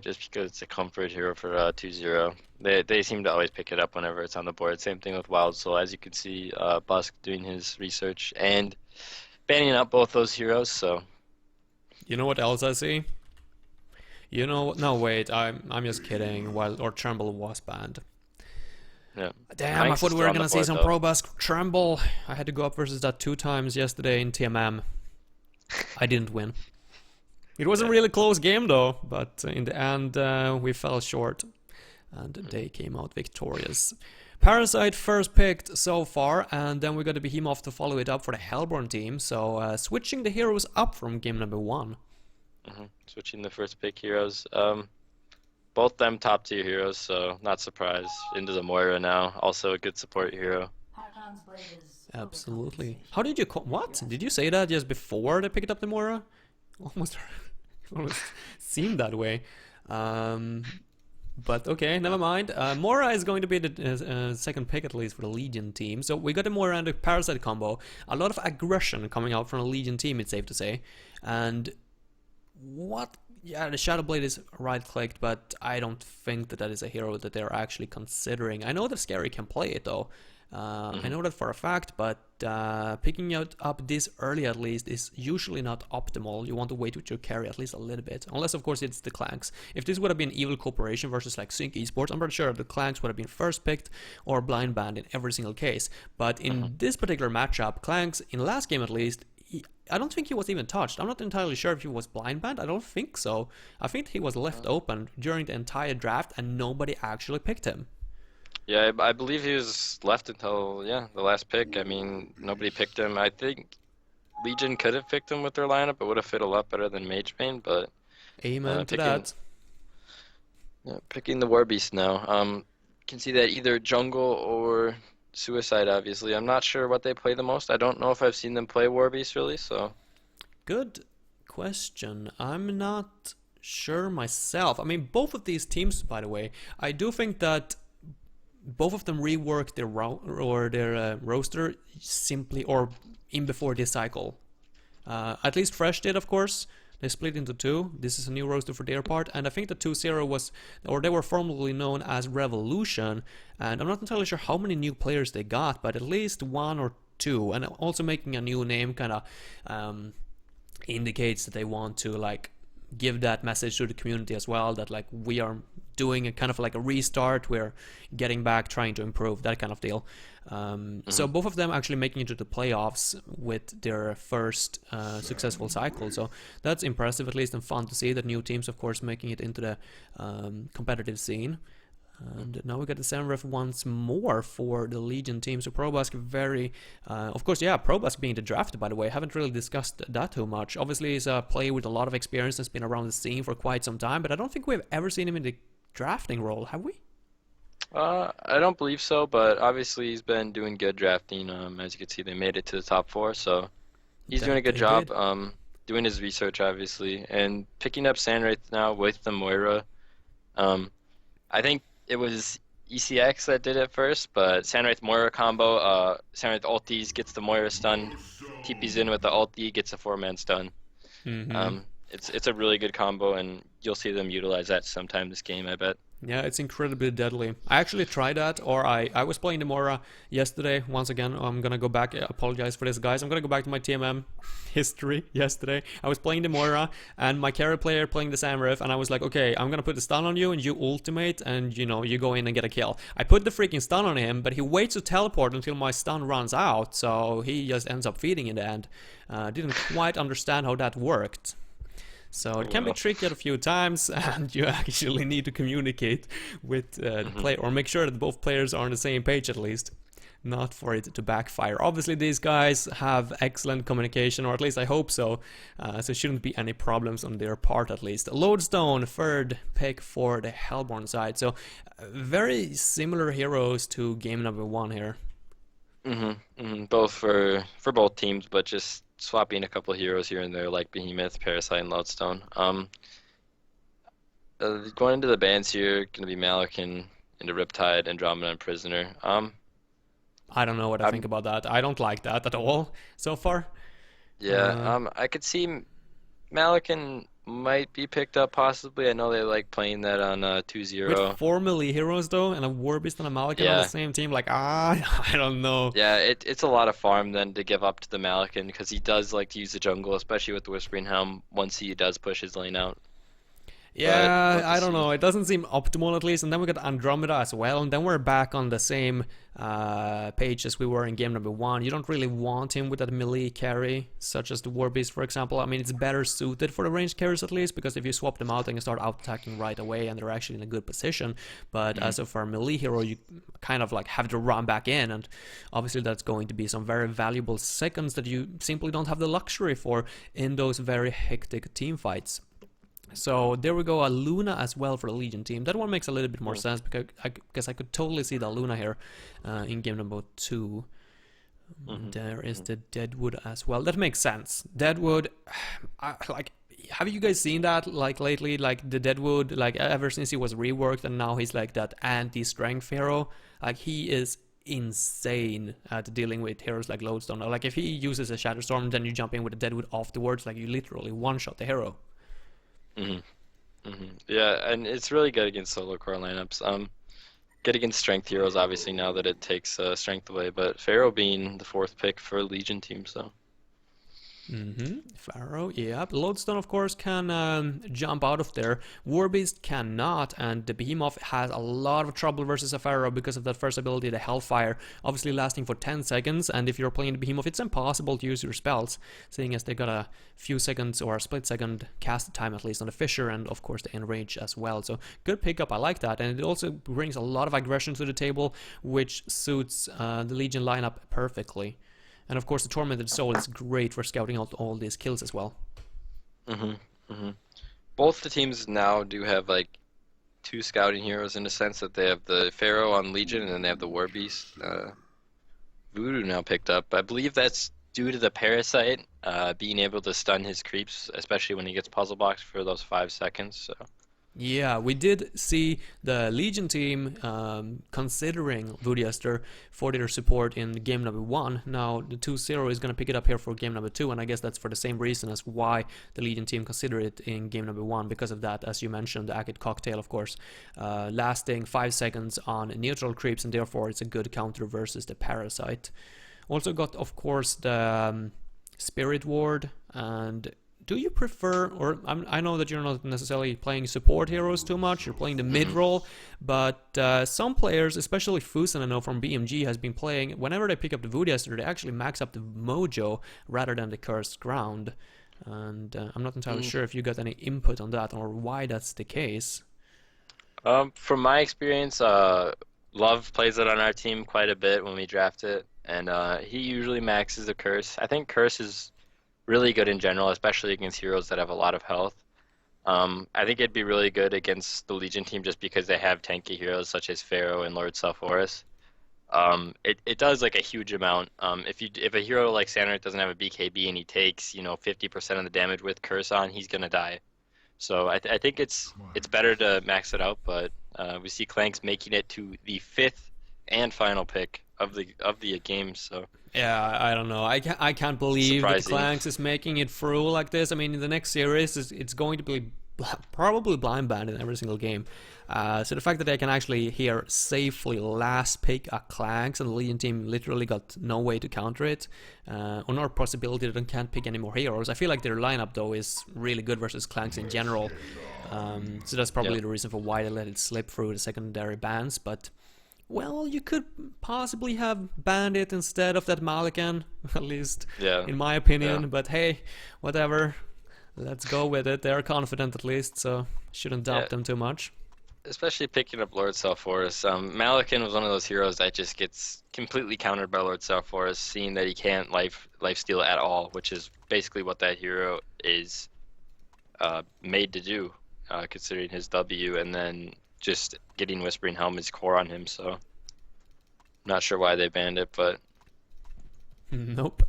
just because it's a comfort hero for 2-0. They seem to always pick it up whenever it's on the board. Same thing with Wild Soul. As you can see, Busk doing his research and banning out both those heroes. So You know what else I see? You know, no wait, I'm just kidding. Wild or Tremble was banned. yeah, Damn, I Clanks is thought we still were on the gonna see board some though. Probusk Tremble. I had to go up versus that 2 times yesterday in TMM. I didn't win. It was a Yeah. really close game though, but in the end we fell short and they came out victorious. Parasite first picked so far, and then we got the Behemoth to follow it up for the Hellborn team, so switching the heroes up from game number 1. Switching the first pick heroes. Both them top tier heroes, so not surprised. Into the Moira now, also a good support hero. Absolutely. How did you what? Did you say that just before they picked up the Moira? Almost, almost seemed that way. But okay, never mind. Moira is going to be the second pick at least for the Legion team. So we got the Moira and the Parasite combo. A lot of aggression coming out from the Legion team, it's safe to say. And what? Yeah, the Shadowblade is right-clicked, but I don't think that that is a hero that they're actually considering. I know that Scary can play it though. I know that for a fact, but picking it up this early at least is usually not optimal. You want to wait with your carry at least a little bit, unless of course it's the Clanks. If this would have been Evil Corporation versus like Sync Esports, I'm pretty sure the Clanks would have been first picked or blind banned in every single case. But in this particular matchup, Clanks, in last game at least, I don't think he was even touched. I'm not entirely sure if he was blind banned. I don't think so. I think he was left open during the entire draft and nobody actually picked him. Yeah, I believe he was left until the last pick. I mean, nobody picked him. I think Legion could have picked him with their lineup. It would have fit a lot better than Mage Bane, but Amen to picking that. picking the War Beast now. Can see that either jungle or Suicide. Obviously, I'm not sure what they play the most. I don't know if I've seen them play War Beast really. So Good question. I'm not sure myself. I mean, both of these teams, by the way, I do think that both of them reworked their roster simply or in before this cycle. At least Fresh did, of course. They split into two. This is a new roster for their part, and I think the 2-0 was, or they were formerly known as Revolution, and I'm not entirely sure how many new players they got, but at least one or two, and also making a new name kind of indicates that they want to like give that message to the community as well, that like we are doing a kind of like a restart, we're getting back, trying to improve, that kind of deal. So both of them actually making it to the playoffs with their first successful cycle, so that's impressive at least, and fun to see that new teams of course making it into the competitive scene. And now we got the Samref once more for the Legion team. So Probusk very, of course, yeah, Probusk being the draft, by the way. Haven't really discussed that too much. Obviously, he's a player with a lot of experience that's been around the scene for quite some time, but I don't think we've ever seen him in the drafting role, have we? I don't believe so, but obviously he's been doing good drafting. As you can see, they made it to the top four, so he's doing a That good they job. did. Doing his research obviously, and picking up Sandwraith now with the Moira. Um, I think it was ECX that did it first, but Sandwraith Moira combo. Sandwraith ulties gets the Moira stun, TP's in with the ulti, gets a 4-man stun. Mm-hmm. It's a really good combo, and you'll see them utilize that sometime this game, I bet. Yeah, it's incredibly deadly. I actually tried that, or I was playing the Mora yesterday. Once again, I'm gonna go back. Apologize for this, guys. I'm gonna go back to my TMM history yesterday. I was playing the Mora, and my carry player playing the Samref, and I was like, okay, I'm gonna put the stun on you, and you ultimate, and you know, you go in and get a kill. I put the freaking stun on him, but he waits to teleport until my stun runs out, so he just ends up feeding in the end. Didn't quite understand how that worked. So Oh it can be well. tricky a few times, and you actually need to communicate with the player, or make sure that both players are on the same page at least, not for it to backfire. Obviously, these guys have excellent communication, or at least I hope so, so shouldn't be any problems on their part at least. Lodestone, third pick for the Hellborn side, so very similar heroes to game number 1 here. Both for both teams, but just swapping a couple heroes here and there, like Behemoth, Parasite, and Lodestone. Going into the bans here, gonna be Malik and into Riptide, Andromeda, and Prisoner. I don't know what I think I'm about that. I don't like that at all so far. yeah. Uh, I could see Malik might be picked up possibly. I know they like playing that on With 2-0. 4 melee heroes though, and a War Beast and a Malikan on the Yeah. same team, like I don't know. Yeah, it's a lot of farm then to give up to the Malikan because he does like to use the jungle, especially with the Whispering Helm once he does push his lane out. But we'll Yeah, have to I don't see. know. It doesn't seem optimal at least. And then we got Andromeda as well. And then we're back on the same page as we were in game number one. You don't really want him with that melee carry, such as the War Beast, for example. I mean, it's better suited for the ranged carries at least, because if you swap them out, they can start out attacking right away and they're actually in a good position. But Mhm. as of our melee hero, you kind of like have to run back in. And obviously, that's going to be some very valuable seconds that you simply don't have the luxury for in those very hectic team fights. So there we go, a Luna as well for the Legion team. That one makes a little bit more sense because I could totally see the Luna here in game number two. Mhm. There is Mhm. the Deadwood as well. That makes sense. Deadwood, like, have you guys seen that like lately? Like the Deadwood, like ever since he was reworked and now he's like that anti-strength hero. Like he is insane at dealing with heroes like Lodestone. Like if he uses a Shatterstorm, then you jump in with a Deadwood afterwards. Like you literally one-shot the hero. Mhm. Mhm. Yeah, and it's really good against solo core lineups. Good against strength heroes, obviously, now that it takes strength away. But Pharaoh being the fourth pick for Legion team, so. Pharaoh, yeah. Lodestone, of course, can jump out of there. Warbeast cannot, and the Behemoth has a lot of trouble versus a Pharaoh because of that first ability, the Hellfire, obviously lasting for 10 seconds. And if you're playing the Behemoth, it's impossible to use your spells, seeing as they got a few seconds or a split second cast time at least on the Fissure, and of course the Enrage as well. So good pickup, I like that. And it also brings a lot of aggression to the table, which suits the Legion lineup perfectly. And of course, the Tormented Soul is great for scouting out all these kills as well. Mhm. Mhm. Both the teams now do have like two scouting heroes in the sense that they have the Pharaoh on Legion and then they have the War Beast. Voodoo now picked up. I believe that's due to the Parasite being able to stun his creeps, especially when he gets puzzle boxed for those 5 seconds. So. Yeah, we did see the Legion team considering Voodiaster for their support in game number one. Now, the 2-0 is going to pick it up here for game number two, and I guess that's for the same reason as why the Legion team considered it in game number one, because of that, as you mentioned, the Akid Cocktail, of course, lasting 5 seconds on neutral creeps, and therefore it's a good counter versus the Parasite. Also got, of course, the Spirit Ward, and do you prefer, or I know that you're not necessarily playing support heroes too much, you're playing the mid Mhm. role, but some players, especially Fusen, I know from BMG, has been playing, whenever they pick up the Voodiaster, they actually max up the Mojo rather than the Cursed Ground. And I'm not entirely Mm. sure if you got any input on that or why that's the case. From my experience, Love plays it on our team quite a bit when we draft it, and he usually maxes the curse. I think curse is really good in general, especially against heroes that have a lot of health. I think it'd be really good against the Legion team just because they have tanky heroes such as Pharaoh and Lord Sulfuras. It does like a huge amount. If a hero like Sandra doesn't have a BKB and he takes 50% of the damage with curse on, he's gonna die. So I think it's better to max it out, but we see Clanks making it to the fifth and final pick of the game, so Yeah, I don't know. I can't believe that surprising. Clanks is making it through like this. I mean, in the next series, it's going to be probably blind banned in every single game. So the fact that they can actually here safely last pick a Clanks and the Legion team literally got no way to counter it, or no possibility that they can't pick any more heroes. I feel like their lineup though is really good versus Clanks in general. So that's Yeah, probably the reason for why they let it slip through the secondary bans, but. Well, you could possibly have banned it instead of that Malikan, at least yeah, in my yeah, opinion. But hey, whatever. Let's go with it. They're confident at least, so shouldn't yeah. doubt them too much. Especially picking up Lord Self-Forest. Malakin was one of those heroes that just gets completely countered by Lord Self-Forest, seeing that he can't life steal at all, which is basically what that hero is made to do, considering his W, and then just getting Whispering Helm is core on him. So not sure why they banned it, but Nope.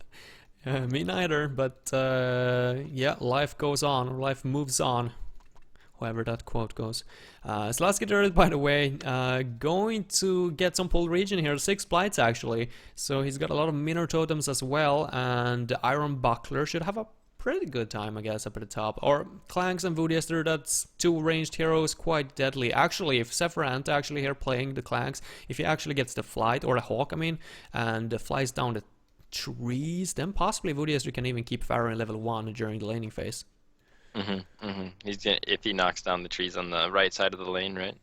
Me neither, but yeah, life goes on, or life moves on, however that quote goes. Slaskiter, by the way, going to get some pull region here, 6 blights actually, so he's got a lot of Minor Totems as well, and the Iron Buckler should have a pretty good time, I guess, up at the top. Or Clanks and Voodester, that's two ranged heroes, quite deadly. Actually, if Sephiroth actually here playing the Clanks, if he actually gets the Flight, or the Hawk, I mean, and flies down the trees, then possibly Voodester can even keep Pharaoh in level 1 during the laning phase. If he knocks down the trees on the right side of the lane, right?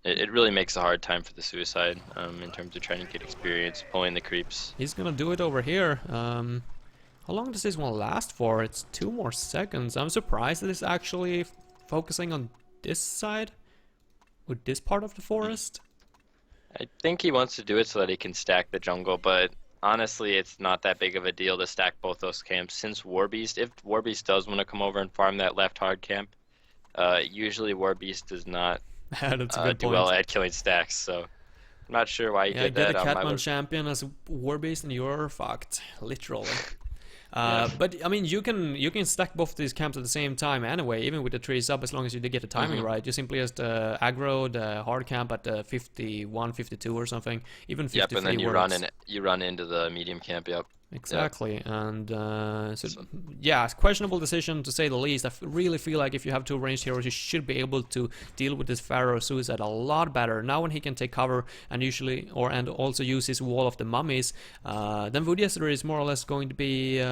It really makes a hard time for the suicide in terms of trying to get experience, pulling the creeps. He's gonna do it over here. How long does this one last for? It's 2 more seconds. I'm surprised that it's actually focusing on this side, with this part of the forest. I think he wants to do it so that he can stack the jungle, but honestly, it's not that big of a deal to stack both those camps. Since Warbeast, if Warbeast does want to come over and farm that left hard camp, usually Warbeast does not That's a good do point. well at killing stacks, so I'm not sure why he did get that. a Catman champion as Warbeast and you're fucked, literally. But I mean, you can stack both these camps at the same time anyway, even with the trees up, as long as you get the timing right. You simply just aggro the hard camp at 51, 52 or something, even 53. Yep, and then you run into the medium camp. Yep. Exactly, yep. And yeah, it's a questionable decision to say the least. I really feel like if you have 2 ranged heroes, you should be able to deal with this Pharaoh suicide a lot better. Now when he can take cover and and also use his wall of the mummies, then Voodester is more or less going to be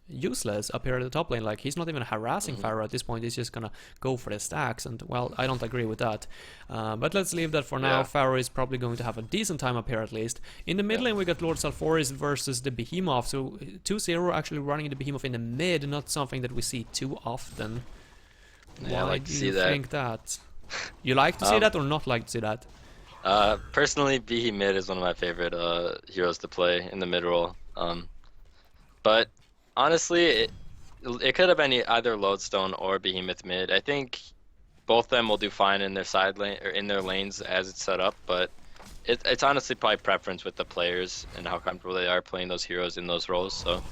useless up here at the top lane. Like, he's not even harassing Pharaoh at this point. He's just gonna go for the stacks, and well, I don't agree with that. But let's leave that for now. Pharaoh is probably going to have a decent time up here at least. In the mid lane we got Lord Salforis versus the Behemoth, so 2-0 actually running the Behemoth in the mid, not something that we see too often. Yeah, I like to see that. Think that? You like to see that or not like to see that? Personally, Behe mid is one of my favorite heroes to play in the mid role. But honestly, it could have been either Lodestone or Behemoth mid. I think both of them will do fine in their side lane or in their lanes as it's set up, but it's honestly probably preference with the players and how comfortable they are playing those heroes in those roles. So.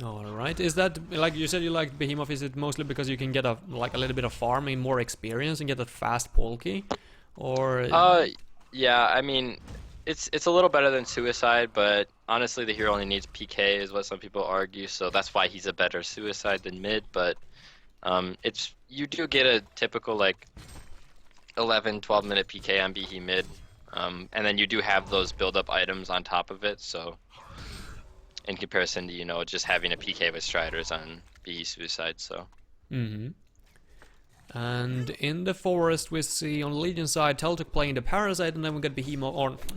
All right. Is that, like you said, you like Behemoth? Is it mostly because you can get a little bit of farming, more experience, and get that fast Polki, or? Yeah. I mean, it's a little better than Suicide, but honestly, the hero only needs PK, is what some people argue. So that's why he's a better Suicide than mid. But you do get a typical like 11-12 minute PK on Behe mid, and then you do have those build up items on top of it. So in comparison to just having a PK with Striders on Behe Suicide, so. And in the forest we see on the Legion side Teltuk playing the Parasite, and then we got Warbeast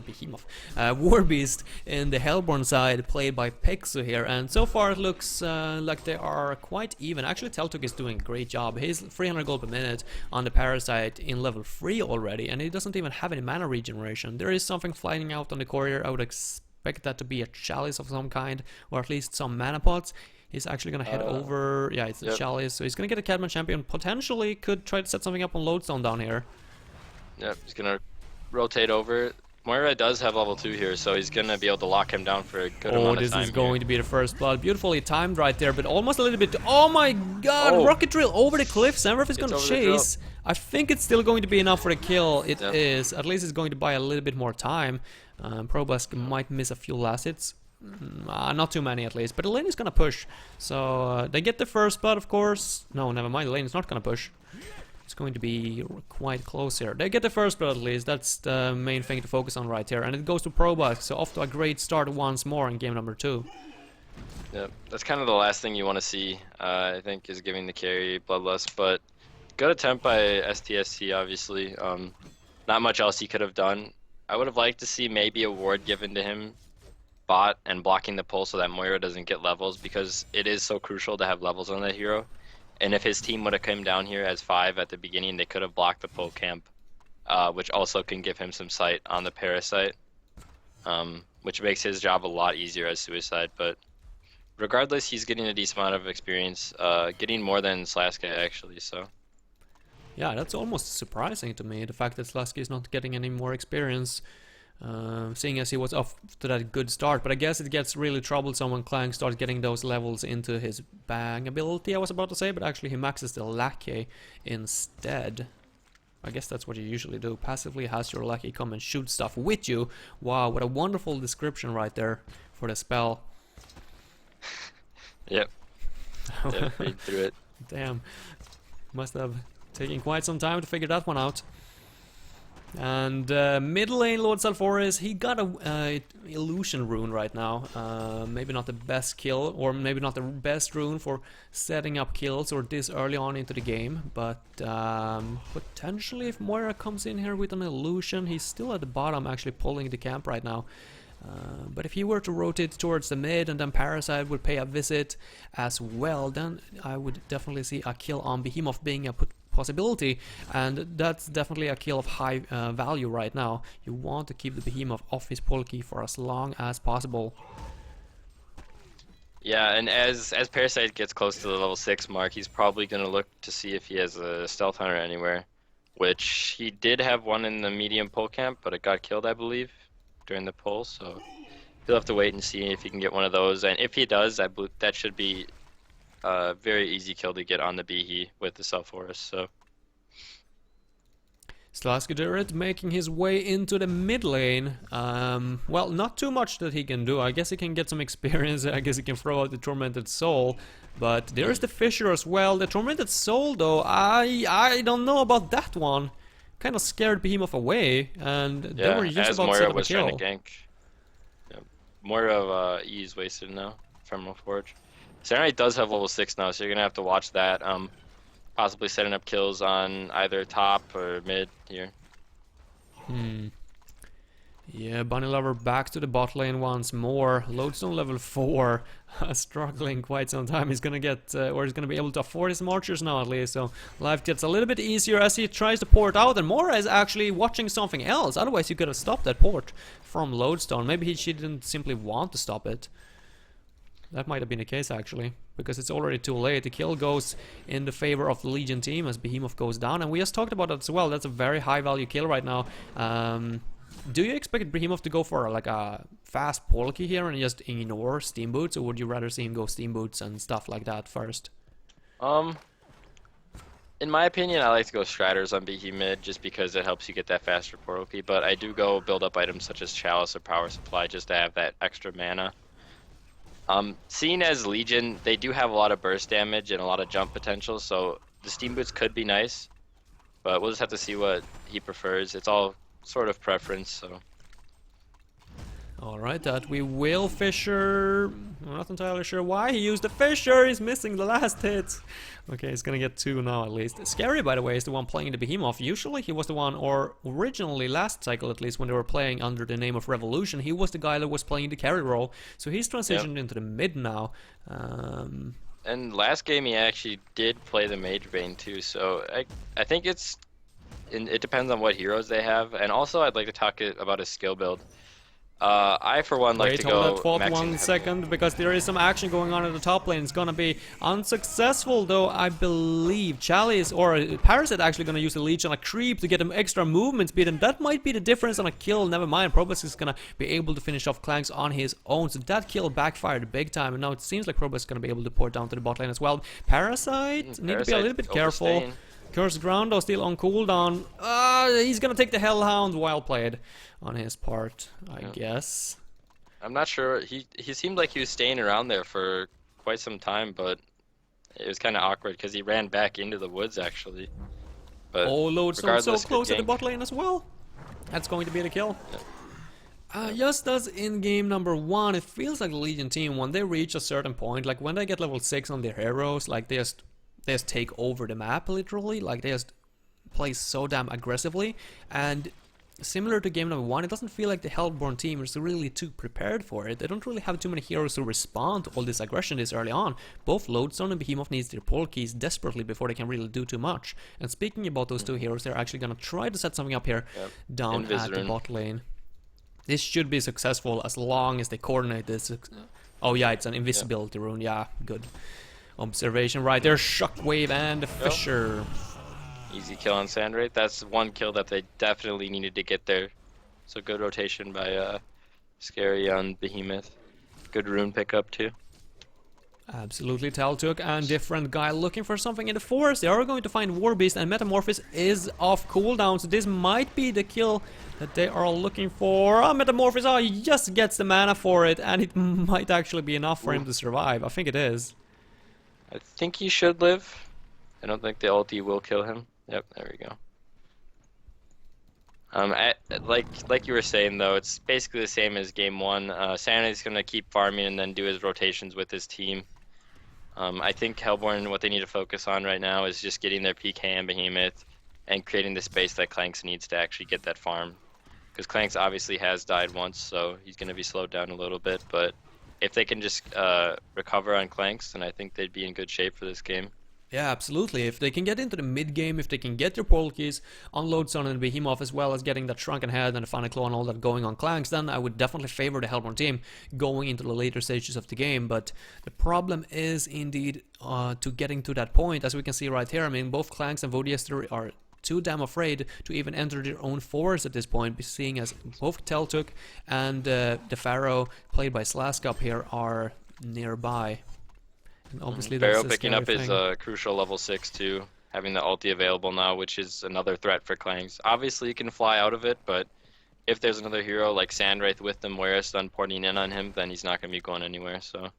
in the Hellborn side, played by Pexu here, and so far it looks like they are quite even. Actually, Teltuk is doing a great job. He's 300 gold per minute on the Parasite in level 3 already, and he doesn't even have any mana regeneration. There is something flying out on the courier. I would expect that to be a chalice of some kind, or at least some mana pots. He's actually gonna head over. Yeah, it's a chalice, so he's gonna get a Catman champion. Potentially could try to set something up on Lodestone down here. Yep, he's gonna rotate over. Moira does have level 2 here, so he's gonna be able to lock him down for a good amount of time. This is going to be the first blood. Beautifully timed right there, but almost a little bit. Oh my god! Rocket drill over the cliff. Samurf is gonna chase. I think it's still going to be enough for the kill. It is. At least it's going to buy a little bit more time. Probask might miss a few last hits. Not too many at least, but the lane is gonna push. So they get the first blood, of course. No, never mind. The lane is not gonna push. It's going to be quite close here. They get the first blood at least. That's the main thing to focus on right here. And it goes to Probask, so off to a great start once more in game number 2. Yep, that's kind of the last thing you want to see, I think, is giving the carry Bloodlust. But good attempt by STSC, obviously. Not much else he could have done. I would have liked to see maybe a ward given to him, bot and blocking the pull, so that Moira doesn't get levels, because it is so crucial to have levels on that hero. And if his team would have come down here as 5 at the beginning, they could have blocked the pull camp, which also can give him some sight on the Parasite, which makes his job a lot easier as Suicide. But regardless, he's getting a decent amount of experience, getting more than Slaska actually, so. Yeah, that's almost surprising to me, the fact that Slaska is not getting any more experience. Seeing as he was off to that good start, but I guess it gets really troublesome when Clank starts getting those levels into his bang ability, I was about to say, but actually he maxes the Lackey instead. I guess that's what you usually do. Passively has your Lackey come and shoot stuff with you. Wow, what a wonderful description right there for the spell. Yep. Yep. Read through it. Damn. Must have taken quite some time to figure that one out. And mid lane, Lord Salforis, he got a illusion rune right now. Maybe not the best kill, or maybe not the best rune for setting up kills or this early on into the game. But potentially, if Moira comes in here with an illusion, he's still at the bottom, actually pulling the camp right now. But if he were to rotate towards the mid and then Parasite would pay a visit as well, then I would definitely see a kill on Behemoth being a possibility, and that's definitely a kill of high value right now. You want to keep the Behemoth off his pull key for as long as possible. Yeah, and as Parasite gets close to the level 6 mark, he's probably going to look to see if he has a Stealth Hunter anywhere, which he did have one in the medium pull camp, but it got killed, I believe, during the pull, so he'll have to wait and see if he can get one of those, and if he does, I believe that should be a very easy kill to get on the Behe with the Salforis, so. Slaskadurit making his way into the mid lane. Well, not too much that he can do. I guess he can get some experience. I guess he can throw out the Tormented Soul. But there's the Fissure as well. The Tormented Soul, though, I don't know about that one. Kind of scared Behemoth away, and they were just as about to Moira set up a was kill. trying to gank. Yeah. Moira of E is wasted now. Ephemeral Forge. Saturday does have level 6 now, so you're gonna have to watch that. Possibly setting up kills on either top or mid here. Yeah, Bunny Lover back to the bot lane once more. Lodestone level 4, struggling quite some time. He's gonna get, or he's gonna be able to afford his marchers now at least, so life gets a little bit easier as he tries to port out, and Mora is actually watching something else. Otherwise you could have stopped that port from Lodestone. Maybe she didn't simply want to stop it. That might have been the case actually, because it's already too late. The kill goes in the favor of the Legion team as Behemoth goes down, and we just talked about that as well. That's a very high value kill right now. Do you expect Behemoth to go for like a fast polky here and just ignore Steam Boots, or would you rather see him go Steam Boots and stuff like that first? In my opinion, I like to go Striders on BE mid just because it helps you get that faster portal key, but I do go build up items such as Chalice or Power Supply just to have that extra mana. Seeing as Legion, they do have a lot of burst damage and a lot of jump potential, so the Steam Boots could be nice, but we'll just have to see what he prefers. It's all sort of preference, so. Alright, that we will Fissure. I'm not entirely sure why he used the Fissure. He's missing the last hit. Okay, he's gonna get 2 now at least. Scary, by the way, is the one playing the Behemoth. Usually he was the one, or originally last cycle at least, when they were playing under the name of Revolution, he was the guy that was playing the carry role. So he's transitioned into the mid now. And last game he actually did play the Mage Bane too, so I think it depends on what heroes they have, and also I'd like to talk about his skill build. I for one like to go hold that thought maxing 1 second, because there is some action going on in the top lane. It's gonna be unsuccessful though, I believe. Chalice or Parasite actually gonna use the Leech on a creep to get him extra movement speed, and that might be the difference on a kill. Never mind, Probus is gonna be able to finish off Clanks on his own, so that kill backfired big time, and now it seems like Probus is gonna be able to port down to the bot lane as well. Parasite need to be a little bit careful. overstaying. Cursed Ground though still on cooldown. He's gonna take the Hellhound. Well played on his part, I guess. I'm not sure. He seemed like he was staying around there for quite some time, but it was kind of awkward because he ran back into the woods actually. But Lodestone so regardless, close good to the gank. bot lane as well. That's going to be the kill. Just as in game number 1, it feels like the Legion team, when they reach a certain point, like when they get level 6 on their heroes, like they just take over the map literally, like they just play so damn aggressively, and similar to game number 1, it doesn't feel like the Hellborn team is really too prepared for it. They don't really have too many heroes to respond to all this aggression this early on. Both Lodestone and Behemoth needs their pull keys desperately before they can really do too much. And speaking about those 2 heroes, they're actually gonna try to set something up here down at the bot lane. This should be successful as long as they coordinate this. Oh yeah, it's an invisibility rune, yeah, good. Observation right there, Shockwave and the Fissure. Easy kill on Sandwraith. That's one kill that they definitely needed to get there. So good rotation by Scary on Behemoth. Good rune pickup too. Absolutely, Taltuk and different guy looking for something in the forest. They are going to find Warbeast, and Metamorphosis is off cooldown, so this might be the kill that they are looking for. Oh, Metamorphosis, oh, he just gets the mana for it, and it might actually be enough for him to survive. I think it is. I think he should live. I don't think the ulti will kill him. Yep, there we go. Like you were saying though, it's basically the same as game one. Santa's gonna keep farming and then do his rotations with his team. I think Hellborn, what they need to focus on right now is just getting their PK and Behemoth and creating the space that Clanks needs to actually get that farm. Because Clanks obviously has died once, so he's gonna be slowed down a little bit. But if they can just recover on Clanks, then I think they'd be in good shape for this game. Yeah, absolutely. If they can get into the mid game, if they can get their portal keys, unload Sun and Behemoth, as well as getting that Shrunken Head and the Final Claw and all that going on Clanks, then I would definitely favor the Hellborn team going into the later stages of the game. But the problem is indeed to getting to that point, as we can see right here. I mean, both Clanks and Vodiester are too damn afraid to even enter their own forest at this point, seeing as both Teltuk and the Pharaoh, played by Slask here, are nearby. And obviously Pharaoh that's a picking up scary his thing. crucial level 6 too, having the ulti available now, which is another threat for Clangs. Obviously, he can fly out of it, but if there's another hero like Sandwraith with the Moira stun porting in on him, then he's not going to be going anywhere. So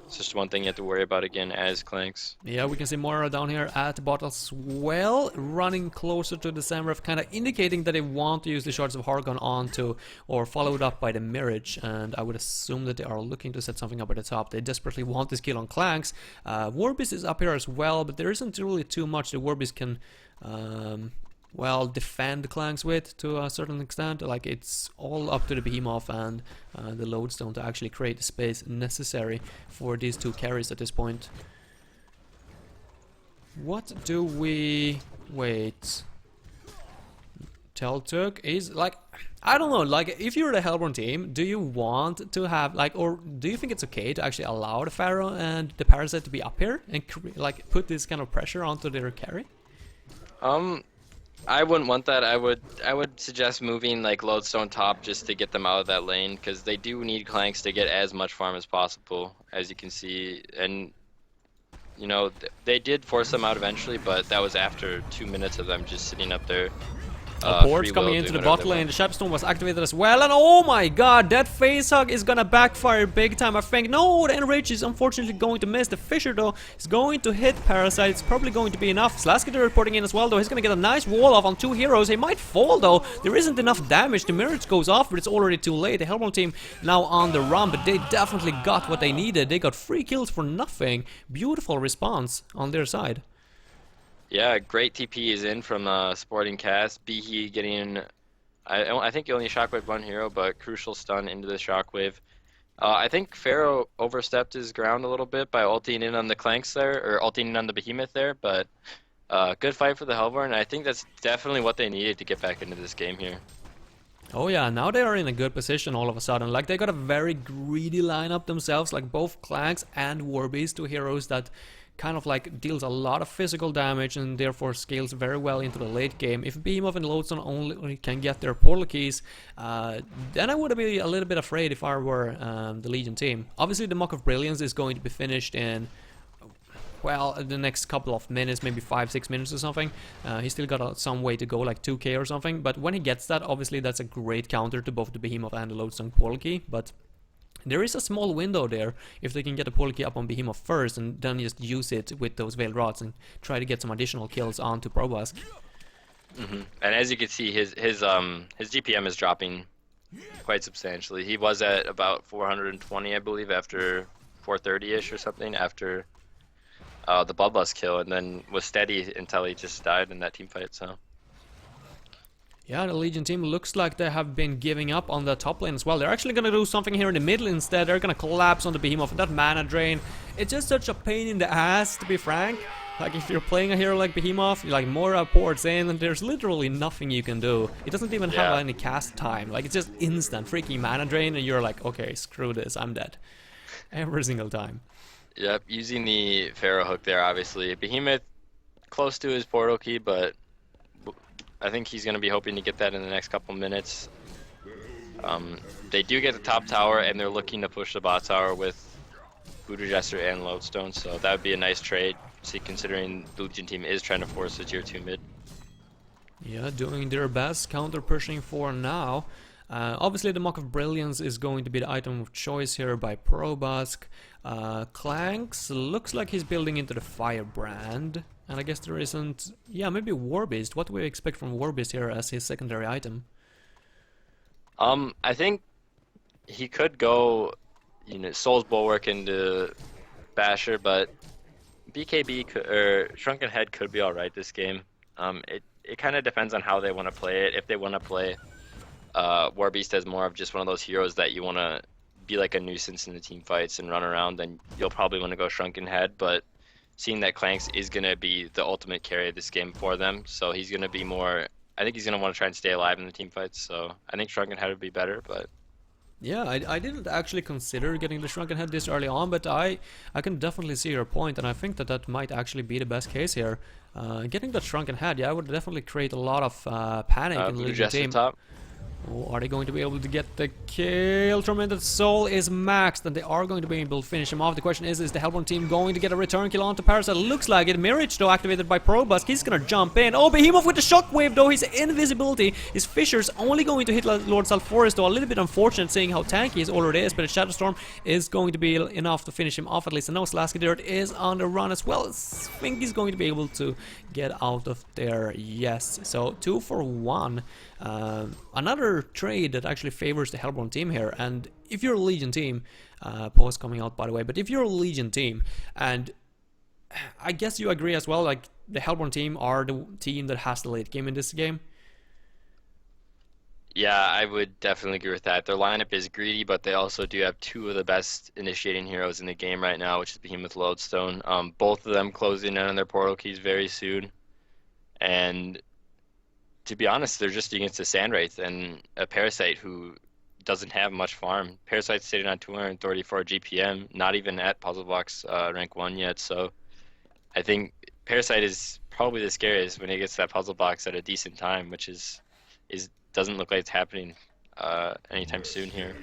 it's just one thing you have to worry about again as Clanks. Yeah, we can see Moira down here at the bot as well, running closer to the Samref, kind of indicating that they want to use the Shards of Hargon onto, or followed up by the Mirage, and I would assume that they are looking to set something up at the top. They desperately want this kill on Clanks. Warbeast is up here as well, but there isn't really too much the Warbeast can well, defend Clanks with to a certain extent. Like, it's all up to the Behemoth and the Lodestone to actually create the space necessary for these two carries at this point. What do we... Wait... Teltuk is like... I don't know, like, if you're the Hellborn team, do you want to have, like, or do you think it's okay to actually allow the Pharaoh and the Parasite to be up here and, like, put this kind of pressure onto their carry? I wouldn't want that. I would suggest moving like Lodestone top just to get them out of that lane, because they do need Clanks to get as much farm as possible, as you can see. And you know, they did force them out eventually, but that was after 2 minutes of them just sitting up there. Ports coming into the bot lane, the Shapstone was activated as well, and oh my god, that facehug is gonna backfire big time, I think. No, the Enrage is unfortunately going to miss. The Fissure, though, is going to hit Parasite. It's probably going to be enough. Slasker reporting in as well, though. He's gonna get a nice wall off on 2 heroes. He might fall, though. There isn't enough damage. The Mirage goes off, but it's already too late. The Hellborn team now on the run, but they definitely got what they needed. They got 3 kills for nothing. Beautiful response on their side. Yeah, great TP is in from Sporting Cast. Behe getting, I think he only shockwave 1 hero, but crucial stun into the shockwave. I think Pharaoh overstepped his ground a little bit by ulting in on the Clanks there, or ulting in on the Behemoth there, but good fight for the Hellborn. I think that's definitely what they needed to get back into this game here. Oh yeah, now they are in a good position all of a sudden. Like, they got a very greedy lineup themselves, like both Clanks and Warbeast, 2 heroes that kind of like deals a lot of physical damage and therefore scales very well into the late game. If Behemoth and Lodestone only can get their portal keys, then I would be a little bit afraid if I were the Legion team. Obviously the Mock of Brilliance is going to be finished in, well, the next couple of minutes, maybe 5-6 minutes or something. He's still got some way to go, like 2k or something, but when he gets that, obviously that's a great counter to both the Behemoth and the Lodestone portal key, but there is a small window there if they can get the portal key up on Behemoth first and then just use it with those Veiled Rods and try to get some additional kills onto Probask. And as you can see, his GPM is dropping quite substantially. He was at about 420, I believe, after 430-ish or something, after the Bloodlust kill, and then was steady until he just died in that team fight, so... Yeah, the Legion team looks like they have been giving up on the top lane as well. They're actually going to do something here in the middle instead. They're going to collapse on the Behemoth and that mana drain. It's just such a pain in the ass, to be frank. Like, if you're playing a hero like Behemoth, like Moira ports in, and there's literally nothing you can do. It doesn't even have any cast time. Like, it's just instant freaking mana drain, and you're like, okay, screw this, I'm dead. Every single time. Yep, using the Pharaoh hook there, obviously. Behemoth close to his portal key, but I think he's going to be hoping to get that in the next couple minutes. They do get the top tower, and they're looking to push the bot tower with Voodoo Jester and Lodestone, so that would be a nice trade. See, considering the Legion team is trying to force a tier 2 mid. Yeah, doing their best, counter pushing for now. Obviously, the Mock of Brilliance is going to be the item of choice here by Probusk. Clanks looks like he's building into the Firebrand. And I guess there isn't... Yeah, maybe Warbeast. What do we expect from Warbeast here as his secondary item? I think he could go, Soul's Bulwark into Basher, but BKB or Shrunken Head could be alright this game. It kind of depends on how they want to play it. If they want to play Warbeast as more of just one of those heroes that you want to be like a nuisance in the team fights and run around, then you'll probably want to go Shrunken Head. But seeing that Clanks is going to be the ultimate carry of this game for them, so he's going to be more... I think he's going to want to try and stay alive in the team fights, so I think Shrunken Head would be better, but... Yeah, I didn't actually consider getting the Shrunken Head this early on, but I can definitely see your point, and I think that might actually be the best case here. Getting that Shrunken Head, yeah, would definitely create a lot of panic in the Legion team. Top. Oh, are they going to be able to get the kill? Tormented Soul is maxed, and they are going to be able to finish him off. The question is the Hellborn team going to get a return kill onto Parasite? Looks like it. Mirage, though, activated by Probusk. He's gonna jump in. Oh, Behemoth with the Shockwave, though. His invisibility. His Fissure's only going to hit Lord Salforus, though. A little bit unfortunate seeing how tanky he already is, but a Shadow Storm is going to be enough to finish him off at least. And now Slasky Dirt is on the run as well. I think he's going to be able to get out of there. Yes. So 2 for 1. Another trade that actually favors the Hellborn team here, and if you're a Legion team, pause coming out by the way, but if you're a Legion team, and I guess you agree as well, like the Hellborn team are the team that has the late game in this game. Yeah, I would definitely agree with that. Their lineup is greedy, but they also do have two of the best initiating heroes in the game right now, which is Behemoth Lodestone. Both of them closing in on their portal keys very soon, and to be honest, they're just against a Sandwraith and a Parasite who doesn't have much farm. Parasite's sitting on 234 GPM, not even at Puzzle Box rank 1 yet, so I think Parasite is probably the scariest when he gets that Puzzle Box at a decent time, which is doesn't look like it's happening anytime soon here.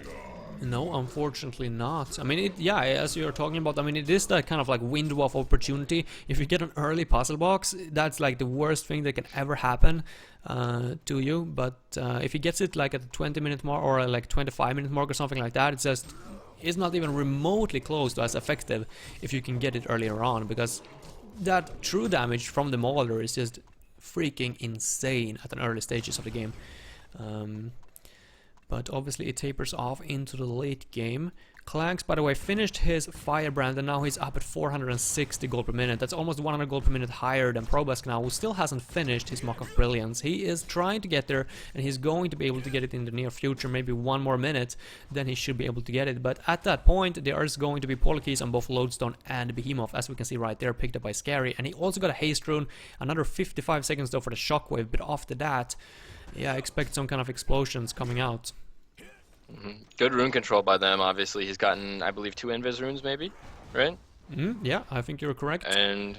No, unfortunately not. I mean, yeah, as you're talking about, I mean, it is that kind of like window of opportunity. If you get an early puzzle box, that's like the worst thing that can ever happen to you. But if he gets it like at the 20-minute mark or like 25-minute mark or something like that, it's not even remotely close to as effective if you can get it earlier on, because that true damage from the Mauler is just freaking insane at an early stages of the game. But obviously it tapers off into the late game. Clanks, by the way, finished his Firebrand, and now he's up at 460 gold per minute. That's almost 100 gold per minute higher than Probusk now, who still hasn't finished his Mock of Brilliance. He is trying to get there, and he's going to be able to get it in the near future. Maybe one more minute, then he should be able to get it. But at that point, there is going to be portal keys on both Lodestone and Behemoth, as we can see right there, picked up by Scary. And he also got a Haste Rune, another 55 seconds though for the Shockwave, but after that, yeah, expect some kind of explosions coming out. Good rune control by them, obviously. He's gotten, I believe, 2 Invis runes, maybe? Right? Yeah, I think you're correct. And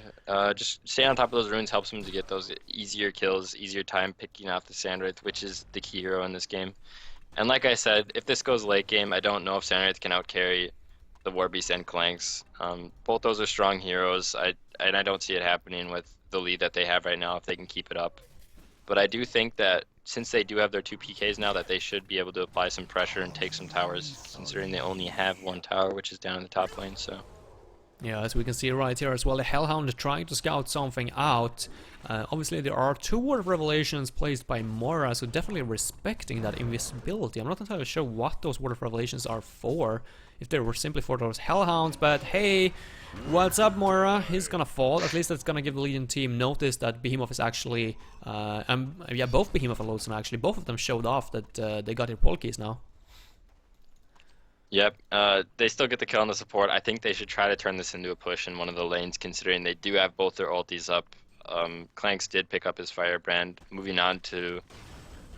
just staying on top of those runes helps him to get those easier kills, easier time picking off the Sandwraith, which is the key hero in this game. And like I said, if this goes late game, I don't know if Sandwraith can outcarry the Warbeast and Clanks. Both those are strong heroes, and I don't see it happening with the lead that they have right now if they can keep it up. But I do think that since they do have their 2 PKs now, that they should be able to apply some pressure and take some towers, considering they only have 1 tower, which is down in the top lane, so... Yeah, as we can see right here as well, the Hellhound is trying to scout something out. Obviously, there are 2 Word of Revelations placed by Mora, so definitely respecting that invisibility. I'm not entirely sure what those Word of Revelations are for, if they were simply for those Hellhounds, but hey, what's up, Moira? He's gonna fall. At least that's gonna give the Legion team notice that Behemoth is actually... yeah, both Behemoth and Lodestone actually, both of them showed off that they got their portal keys now. Yep, they still get the kill on the support. I think they should try to turn this into a push in one of the lanes, considering they do have both their ultis up. Clanks did pick up his Firebrand, moving on to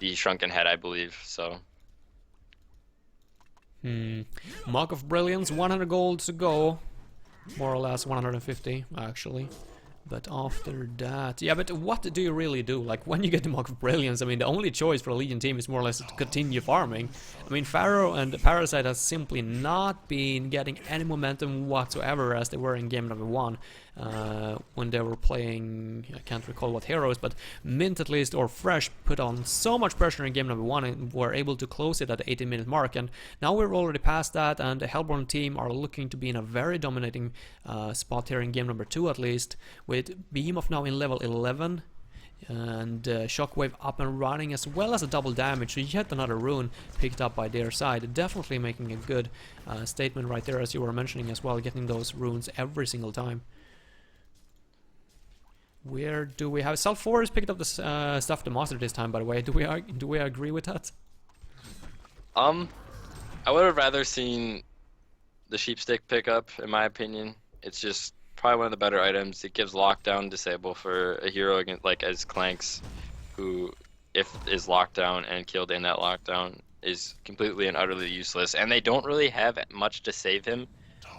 the Shrunken Head, I believe, so... Mock of Brilliance, 100 gold to go. More or less 150, actually. But after that, yeah, but what do you really do? Like, when you get the Mark of Brilliance, I mean, the only choice for a Legion team is more or less to continue farming. I mean, Pharaoh and Parasite has simply not been getting any momentum whatsoever as they were in game number 1. When they were playing, I can't recall what heroes, but Mint at least, or Fresh, put on so much pressure in game number 1 and were able to close it at the 18-minute mark. And now we're already past that, and the Hellborn team are looking to be in a very dominating spot here in game number 2 at least, with Behemoth now in level 11. And Shockwave up and running, as well as a double damage, so yet another rune picked up by their side. Definitely making a good statement right there, as you were mentioning as well, getting those runes every single time. Where do we have Self 4 has picked up the stuff the master this time, by the way. Do we agree with that? I would have rather seen the Sheepstick pick up, in my opinion. It's just probably one of the better items. It gives lockdown disable for a hero against, like as Clanks, who if is locked down and killed in that lockdown is completely and utterly useless, and they don't really have much to save him.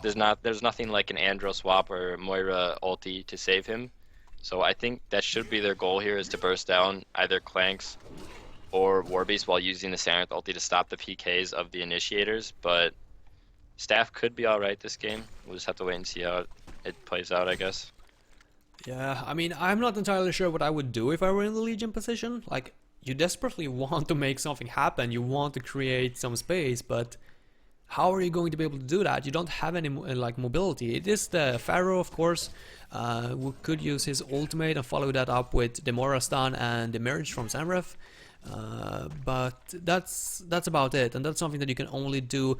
There's nothing like an Andro swap or Moira ulti to save him. So I think that should be their goal here, is to burst down either Clanks or Warbeast while using the Sanarith ulti to stop the PKs of the initiators. But Staff could be alright this game. We'll just have to wait and see how it plays out, I guess. Yeah, I mean, I'm not entirely sure what I would do if I were in the Legion position. Like, you desperately want to make something happen, you want to create some space, but how are you going to be able to do that? You don't have any like mobility. It is the Pharaoh, of course, who could use his ultimate and follow that up with the Mora stun and the Mirage from Sanref. But that's about it, and that's something that you can only do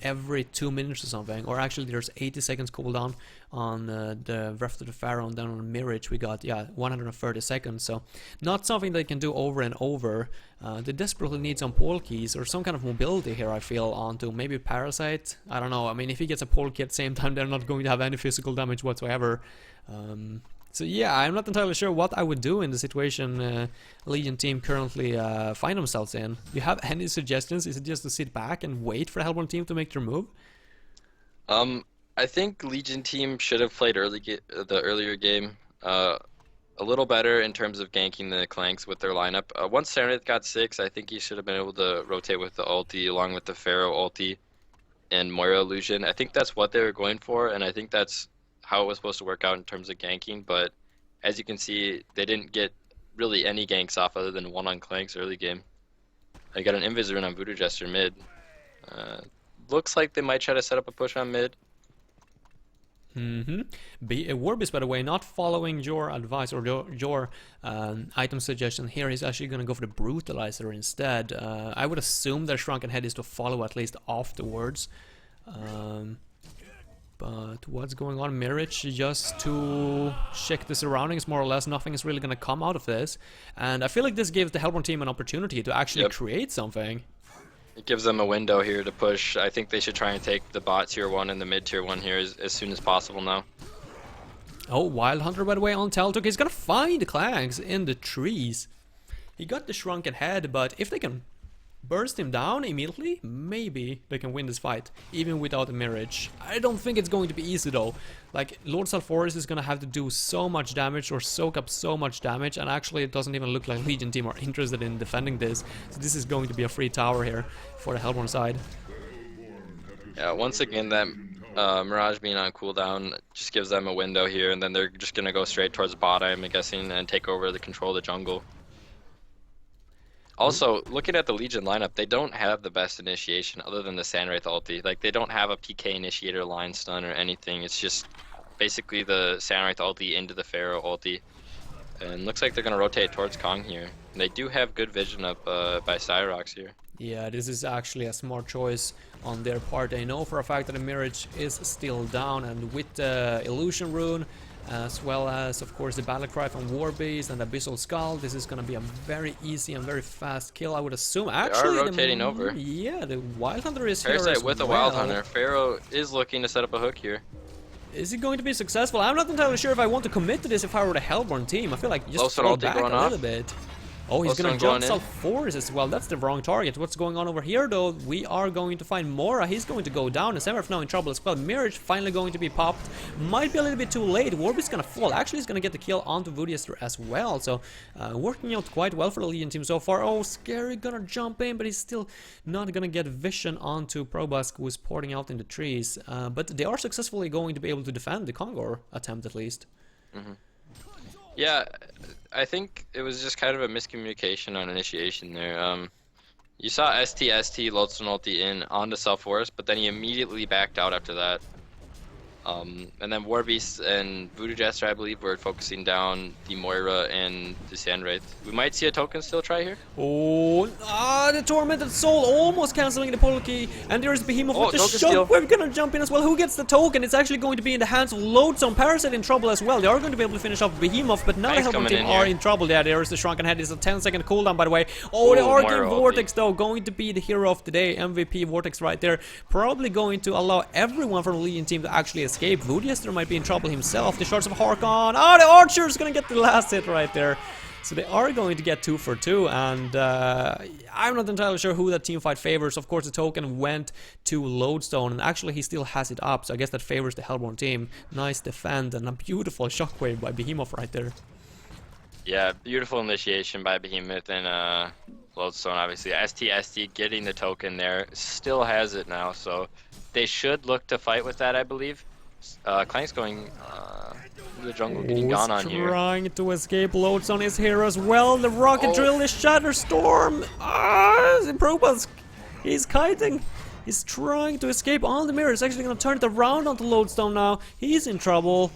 every 2 minutes or something. Or actually, there's 80 seconds cooldown on the Wrath of the Pharaoh, and then on Mirage we got 130 seconds. So not something they can do over and over. They desperately need some pole keys or some kind of mobility here, I feel, onto maybe Parasite. I don't know. I mean, if he gets a pole key at the same time, they're not going to have any physical damage whatsoever. So yeah, I'm not entirely sure what I would do in the situation Legion team currently find themselves in. Do you have any suggestions? Is it just to sit back and wait for the Hellborn team to make their move? I think Legion team should have played the earlier game a little better in terms of ganking the Clanks with their lineup. Once Sanarith got 6, I think he should have been able to rotate with the ulti along with the Pharaoh ulti and Moira illusion. I think that's what they were going for, and I think that's how it was supposed to work out in terms of ganking. But as you can see, they didn't get really any ganks off other than one on Clanks early game. I got an Invis rune on Voodoo Jester mid. Looks like they might try to set up a push on mid. Warbeast, by the way, not following your advice or your item suggestion here. He's actually going to go for the Brutalizer instead. I would assume their Shrunken Head is to follow at least afterwards. But what's going on? Mirage just to check the surroundings, more or less. Nothing is really going to come out of this. And I feel like this gives the Hellborn team an opportunity to actually create something. It gives them a window here to push. I think they should try and take the bot tier 1 and the mid tier 1 here as soon as possible now. Oh, Wild Hunter, by the way, on Teltok. He's going to find the Clanks in the trees. He got the Shrunken Head, but if they can burst him down immediately, maybe they can win this fight, even without a Mirage. I don't think it's going to be easy though. Like, Lord Salforus is gonna have to do so much damage or soak up so much damage, and actually it doesn't even look like Legion team are interested in defending this. So this is going to be a free tower here for the Hellborn side. Yeah, once again that Mirage being on cooldown just gives them a window here, and then they're just gonna go straight towards bot, I'm guessing, and take over the control of the jungle. Also, looking at the Legion lineup, they don't have the best initiation other than the Sanwraith ulti. Like, they don't have a PK initiator, line stun, or anything. It's just basically the Sanwraith ulti into the Pharaoh ulti. And looks like they're going to rotate towards Kong here. And they do have good vision up by Cyrox here. Yeah, this is actually a smart choice on their part. They know for a fact that the Mirage is still down, and with the Illusion Rune, as well as, of course, the Battlecry from Warbeast and Abyssal Skull, this is going to be a very easy and very fast kill, I would assume. Actually, they are rotating over. Yeah, the Wild Hunter is Parasite here as with well. a Wild Hunter. Pharaoh is looking to set up a hook here. Is he going to be successful? I'm not entirely sure if I want to commit to this if I were the Hellborn team. I feel like just fall back a little bit. Oh, he's gonna Lodestone jump going in. Sal Forest as well. That's the wrong target. What's going on over here, though? We are going to find Mora. He's going to go down. And Semerf now in trouble as well. Mirage finally going to be popped. Might be a little bit too late. Warby's gonna fall. Actually, he's gonna get the kill onto Voodiester as well. So, working out quite well for the Legion team so far. Oh, Scary gonna jump in, but he's still not gonna get vision onto Probusk, who is porting out in the trees. But they are successfully going to be able to defend the Kongor attempt, at least. Yeah, I think it was just kind of a miscommunication on initiation there. You saw STST Lodestone ulti in onto Self Forest, but then he immediately backed out after that. And then Warbeast and Voodoo Jester, I believe, were focusing down the Moira and the Sandwraith. We might see a token still try here. Oh, the Tormented Soul almost cancelling the pull key, and there's Behemoth with the token steal. We're gonna jump in as well. Who gets the token? It's actually going to be in the hands of Lodestone. Parasite in trouble as well. They are going to be able to finish off Behemoth, but now the Hellborn team are in trouble. Yeah, there's the Shrunken Head. It's a 10-second cooldown, by the way. Oh, the Arcane Vortex, though, going to be the hero of the day. MVP Vortex right there. Probably going to allow everyone from the Legion team to actually escape. Voodiester might be in trouble himself. The Shards of Harkon. Oh, the Archer's gonna get the last hit right there. So they are going to get 2 for 2, and I'm not entirely sure who that team fight favors. Of course, the token went to Lodestone, and actually he still has it up, so I guess that favors the Hellborn team. Nice defend, and a beautiful shockwave by Behemoth right there. Yeah, beautiful initiation by Behemoth and Lodestone, obviously. STST getting the token there, still has it now, so they should look to fight with that, I believe. Clank's going the jungle, getting gone on here. Trying to escape. Lodestone is here as well. The rocket drill, the Shatter Storm. Probusk, he's kiting. He's trying to escape on the mirror. He's actually going to turn it around onto Lodestone now. He's in trouble.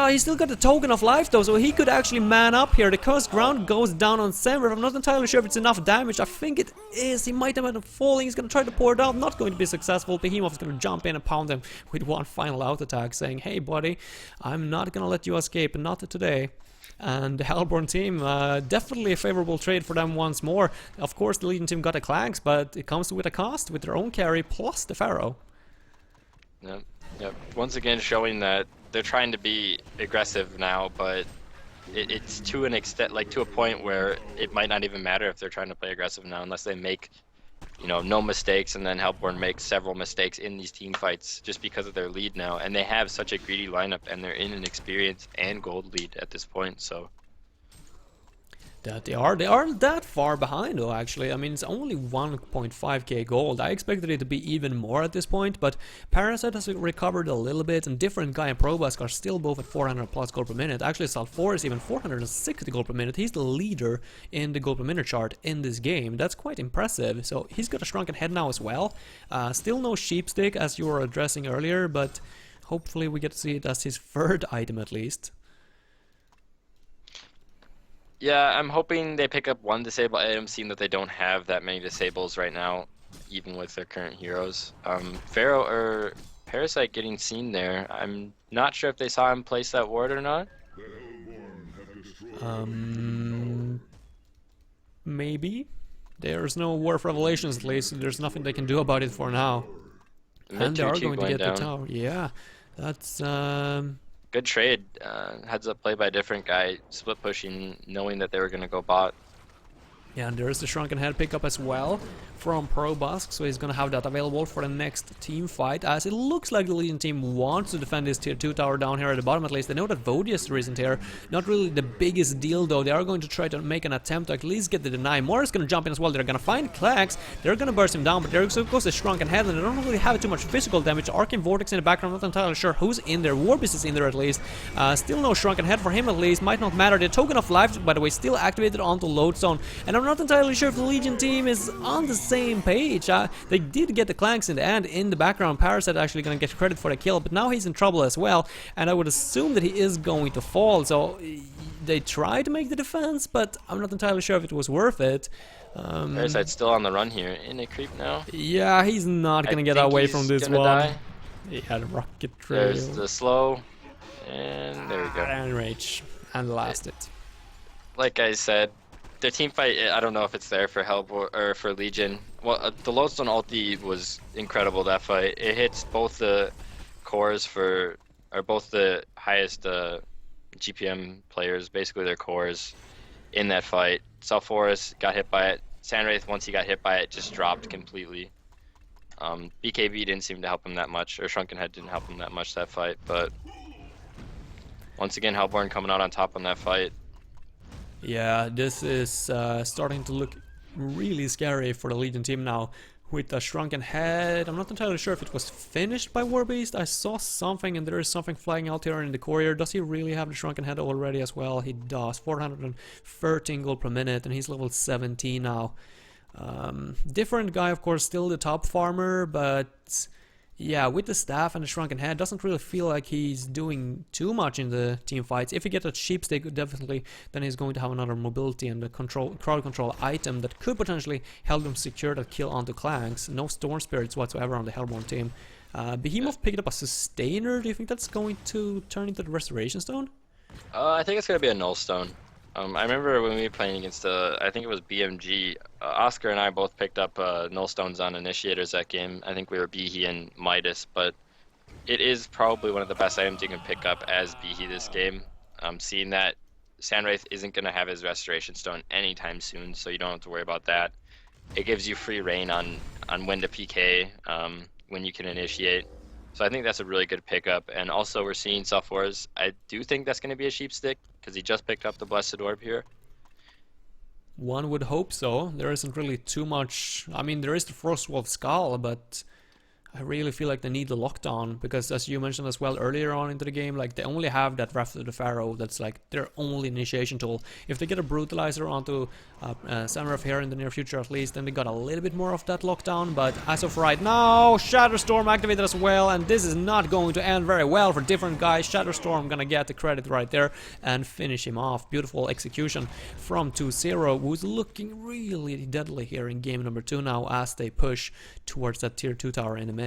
He's still got the token of life though, so he could actually man up here. The cursed ground goes down on Semver. I'm not entirely sure if it's enough damage. I think it is. He might have been falling. He's going to try to pour it out. Not going to be successful. Behemoth is going to jump in and pound him with one final out attack, saying, hey buddy, I'm not going to let you escape, not today. And the Hellborn team, definitely a favorable trade for them once more. Of course, the Legion team got the Clanks, but it comes with a cost, with their own carry plus the Pharaoh. Yep. Once again, showing that they're trying to be aggressive now, but it's to an extent, like to a point where it might not even matter if they're trying to play aggressive now, unless they make, no mistakes, and then Hellborn makes several mistakes in these team fights just because of their lead now, and they have such a greedy lineup, and they're in an experience and gold lead at this point, so. That they aren't that far behind though, actually. I mean, it's only 1.5k gold. I expected it to be even more at this point, but Parasite has recovered a little bit, and Different Guy and Probusk are still both at 400 plus gold per minute. Actually, Sal4 is even 460 gold per minute. He's the leader in the gold per minute chart in this game. That's quite impressive. So he's got a Shrunken Head now as well. Still no Sheepstick, as you were addressing earlier, but hopefully we get to see it as his third item at least. Yeah, I'm hoping they pick up one disable item, seeing that they don't have that many disables right now, even with their current heroes. Pharaoh or Parasite getting seen there. I'm not sure if they saw him place that ward or not. Maybe. There's no War of Revelations, at least. There's nothing they can do about it for now. And they are going to get the tower. Yeah, that's good trade. Heads up play by a Different Guy, split pushing, knowing that they were going to go bot. Yeah, and there's the Shrunken Head pickup as well from Probusk, so he's going to have that available for the next team fight, as it looks like the Legion team wants to defend this tier 2 tower down here at the bottom at least. They know that Voodiester isn't here. Not really the biggest deal though. They are going to try to make an attempt to at least get the deny. Moira's going to jump in as well. They're going to find Clax. They're going to burst him down, but there goes the Shrunken Head, and they don't really have too much physical damage. Arcane Vortex in the background, not entirely sure who's in there. Warbeast is in there at least. Still no Shrunken Head for him at least. Might not matter. The Token of Life, by the way, still activated onto Lodestone, and I'm not entirely sure if the Legion team is on the same page. They did get the Clanks in the end. In the background, Parasite actually going to get credit for the kill, but now he's in trouble as well, and I would assume that he is going to fall. So they tried to make the defense, but I'm not entirely sure if it was worth it. Parasite's still on the run here. In a creep now. Yeah, he's not going to get away from this one. Die. He had a rocket trail. There's the slow, and there we go. And rage, and last it. Like I said, their team fight, I don't know if it's there for Hellborn or for Legion. Well, the Lodestone ulti was incredible, that fight. It hits both the cores or both the highest GPM players, basically their cores, in that fight. Self-Forest got hit by it. Sandwraith, once he got hit by it, just dropped completely. BKB didn't seem to help him that much, or Shrunken Head didn't help him that much that fight, but once again, Hellborn coming out on top on that fight. Yeah, this is starting to look really scary for the Legion team now. With the Shrunken Head, I'm not entirely sure if it was finished by Warbeast. I saw something and there is something flying out here in the courier. Does he really have the Shrunken Head already as well? He does. 413 gold per minute and he's level 17 now. Different guy, of course, still the top farmer, but yeah, with the staff and the Shrunken Head, doesn't really feel like he's doing too much in the team fights. If he gets a sheepstick, definitely, then he's going to have another mobility and a crowd control item that could potentially help him secure that kill onto Clanks. No Storm Spirits whatsoever on the Hellborn team. Behemoth picked up a Sustainer. Do you think that's going to turn into the Restoration Stone? I think it's going to be a Null Stone. I remember when we were playing against, I think it was BMG, Oscar and I both picked up Null Stones on Initiators that game. I think we were Behe and Midas, but it is probably one of the best items you can pick up as Behe this game. Seeing that Sandwraith isn't going to have his Restoration Stone anytime soon, so you don't have to worry about that. It gives you free reign on when to PK, when you can initiate. So I think that's a really good pickup. And also we're seeing Self-Wars. I do think that's going to be a Sheepstick, because he just picked up the Blessed Orb here. One would hope so. There isn't really too much. I mean, there is the Frostwolf Skull, but I really feel like they need the lockdown, because as you mentioned as well earlier on into the game, like they only have that Wrath of the Pharaoh that's like their only initiation tool. If they get a Brutalizer onto Samuraf here in the near future at least, then they got a little bit more of that lockdown, but as of right now, Shatterstorm activated as well, and this is not going to end very well for different guys. Shatterstorm gonna get the credit right there and finish him off. Beautiful execution from 2-0, who's looking really deadly here in game number 2 now as they push towards that tier 2 tower in the mid.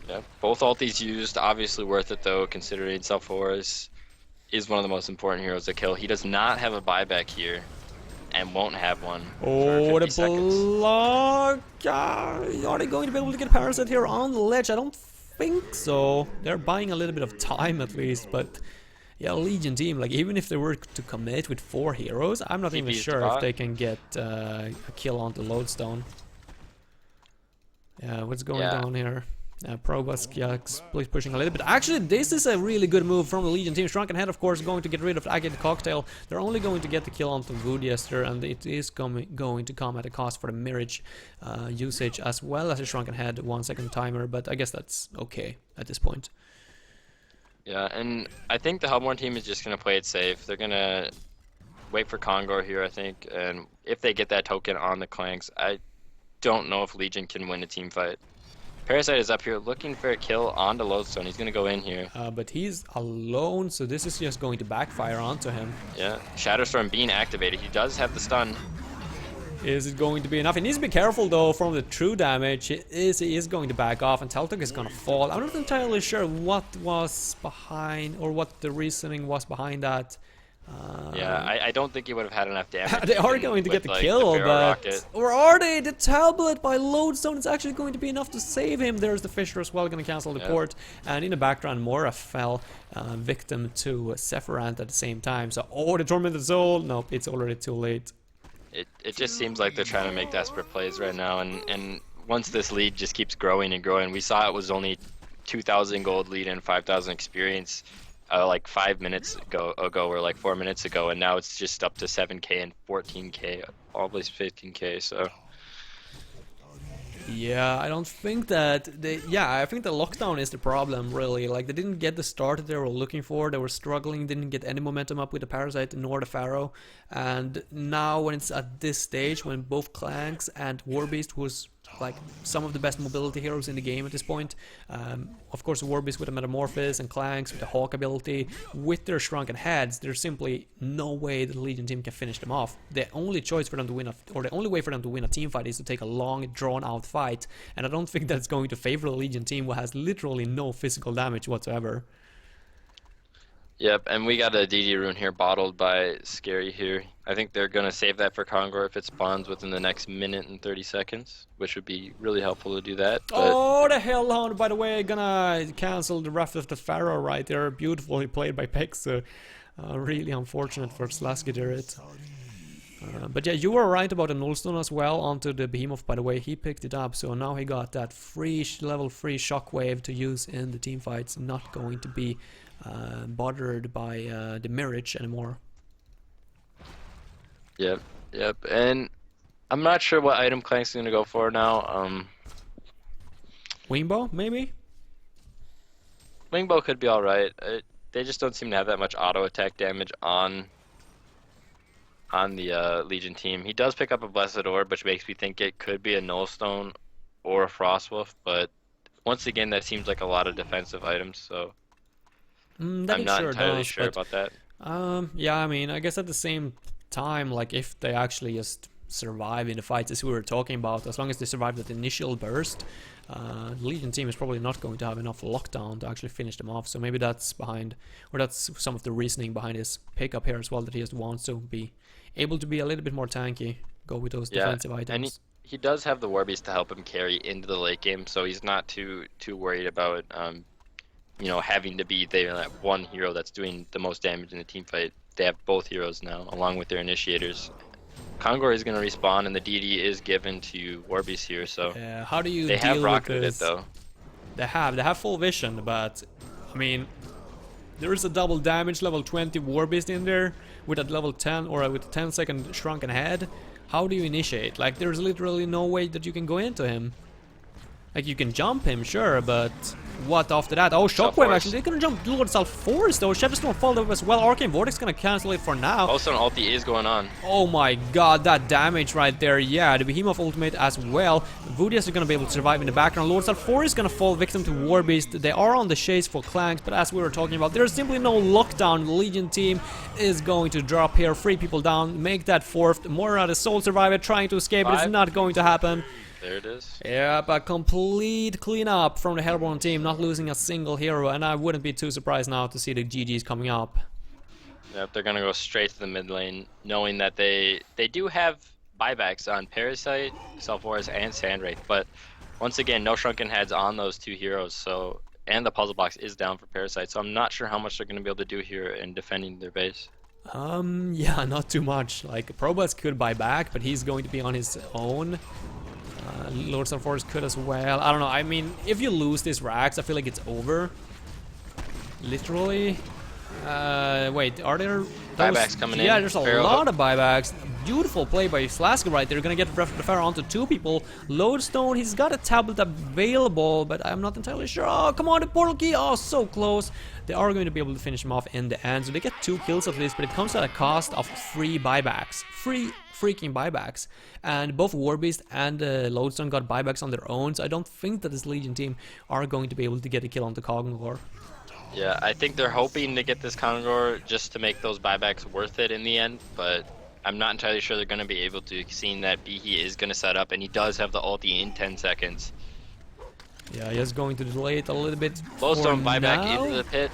Yeah, both ultis used, obviously worth it though, considering Self-Wars is one of the most important heroes to kill. He does not have a buyback here, and won't have one for 50 seconds. Block! Are they going to be able to get Parasite here on the ledge? I don't think so. They're buying a little bit of time at least, but yeah, Legion team, like even if they were to commit with 4 heroes, I'm not even sure if they can get a kill on the Lodestone. Yeah, what's going on here? Probask, please pushing a little bit. Actually, this is a really good move from the Legion team. Shrunken Head, of course, going to get rid of the Agate Cocktail. They're only going to get the kill on the Woodjester, and it is going to come at a cost for the Mirage usage, as well as the Shrunken Head 1 second timer, but I guess that's okay at this point. Yeah, and I think the Hellborn team is just going to play it safe. They're going to wait for Kongor here, I think, and if they get that token on the Clanks, I don't know if Legion can win a team fight. Parasite is up here looking for a kill on the Lodestone. He's going to go in here. But he's alone, so this is just going to backfire onto him. Yeah, Shatterstorm being activated. He does have the stun. Is it going to be enough? He needs to be careful though from the true damage. He is going to back off, and Teltok is going to fall. I'm not entirely sure what was behind, or what the reasoning was behind that. Yeah, I don't think he would have had enough damage. They are going to get the kill, but... Or are they? The tablet by Lodestone is actually going to be enough to save him. There's the Fisher as well, going to cancel the port. And in the background, Mora fell victim to Sephirant at the same time. So, the Tormented Soul. Nope, it's already too late. It just seems like they're trying to make desperate plays right now. And once this lead just keeps growing and growing, we saw it was only 2,000 gold lead and 5,000 experience. Like 5 minutes ago, or like 4 minutes ago, and now it's just up to 7k and 14k, always 15k. So yeah, I don't think that I think the lockdown is the problem, really. Like, they didn't get the start that they were looking for. They were struggling, didn't get any momentum up with the Parasite nor the Pharaoh. And now when it's at this stage, when both Clanks and Warbeast, who's like some of the best mobility heroes in the game at this point, of course Warbeast with the Metamorphosis and Clanks with the Hawk ability, with their Shrunken Heads, there's simply no way the Legion team can finish them off. The only choice for them to win, or the only way for them to win a team fight, is to take a long, drawn-out fight, and I don't think that's going to favor the Legion team, who has literally no physical damage whatsoever. Yep, and we got a DD rune here bottled by Scary here. I think they're going to save that for Kongor if it spawns within the next minute and 30 seconds, which would be really helpful to do that. But... Oh, the Hellhound, by the way, gonna cancel the Wrath of the Pharaoh right there. Beautifully played by Pex. Really unfortunate for Slaskidirit. But yeah, you were right about the Nullstone as well onto the Behemoth, by the way. He picked it up, so now he got that free level 3 shockwave to use in the team fights. Not going to be bothered by the Mirage anymore. Yep, yep. And I'm not sure what item Clank's gonna go for now. Wingbow, maybe? Wingbow could be alright. They just don't seem to have that much auto attack damage on the Legion team. He does pick up a Blessed Orb, which makes me think it could be a Nullstone or a Frostwolf, but once again, that seems like a lot of defensive items, so That I'm it not sure entirely does, sure but about that. yeah, I mean, I guess at the same time, like if they actually just survive in the fights as we were talking about, as long as they survive that initial burst, the Legion team is probably not going to have enough lockdown to actually finish them off. So maybe that's behind, or that's some of the reasoning behind his pickup here as well, that he just wants to be able to be a little bit more tanky, go with those Yeah, defensive and items. he does have the Warbeast to help him carry into the late game, so he's not too worried about having to be there that one hero that's doing the most damage in the team fight. They have both heroes now, along with their initiators. Kongor is going to respawn, and the DD is given to Warbeast here, so How do you they have deal with rocketed it this? though. They have full vision, but I mean, there is a double damage level 20 Warbeast in there with a level 10 or with a 10-second shrunken head. How do you initiate? Like, there's literally no way that you can go into him. Like, you can jump him, sure, but what after that? Oh, Shockwave, actually. They're gonna jump Lord Force, though. Shadowstone followed up as well. Arcane Vortex gonna cancel it for now. Also, an ulti is going on. Oh my god, that damage right there. Yeah, the Behemoth ultimate as well. Vudias are gonna be able to survive in the background. Lord 4 is gonna fall victim to Warbeast. They are on the chase for Clanks, but as we were talking about, there's simply no lockdown. The Legion team is going to drop here, 3 people down, make that 4th. Moira, the sole survivor, trying to escape, but it's not going to happen. There it is. Yep, a complete cleanup from the Hellborn team, not losing a single hero, and I wouldn't be too surprised now to see the GGs coming up. Yep, they're gonna go straight to the mid lane, knowing that they do have buybacks on Parasite, Self-Wars, and Sandwraith, but once again, no Shrunken Heads on those 2 heroes, so and the puzzle box is down for Parasite, so I'm not sure how much they're gonna be able to do here in defending their base. Yeah, not too much. Like, Probus could buy back, but he's going to be on his own. Lords of Force could as well. I don't know. I mean, if you lose this Rax, I feel like it's over. Literally. Wait, are there buybacks coming in? Yeah, there's a Pharaoh lot hook. of buybacks. Beautiful play by Slasker right there. Gonna get the Pharaoh onto 2 people. Lodestone, he's got a tablet available, but I'm not entirely sure. Oh, come on, the portal key. Oh, so close. They are going to be able to finish him off in the end. So they get 2 kills at least, but it comes at a cost of 3 buybacks. 3 freaking buybacks. And both Warbeast and Lodestone got buybacks on their own, so I don't think that this Legion team are going to be able to get a kill on the Kog'Maw. Yeah, I think they're hoping to get this Kongor just to make those buybacks worth it in the end, but I'm not entirely sure they're going to be able to, seeing that Behe is going to set up, and he does have the ulti in 10 seconds. Yeah, just going to delay it a little bit. Lodestone buyback now. into the pit.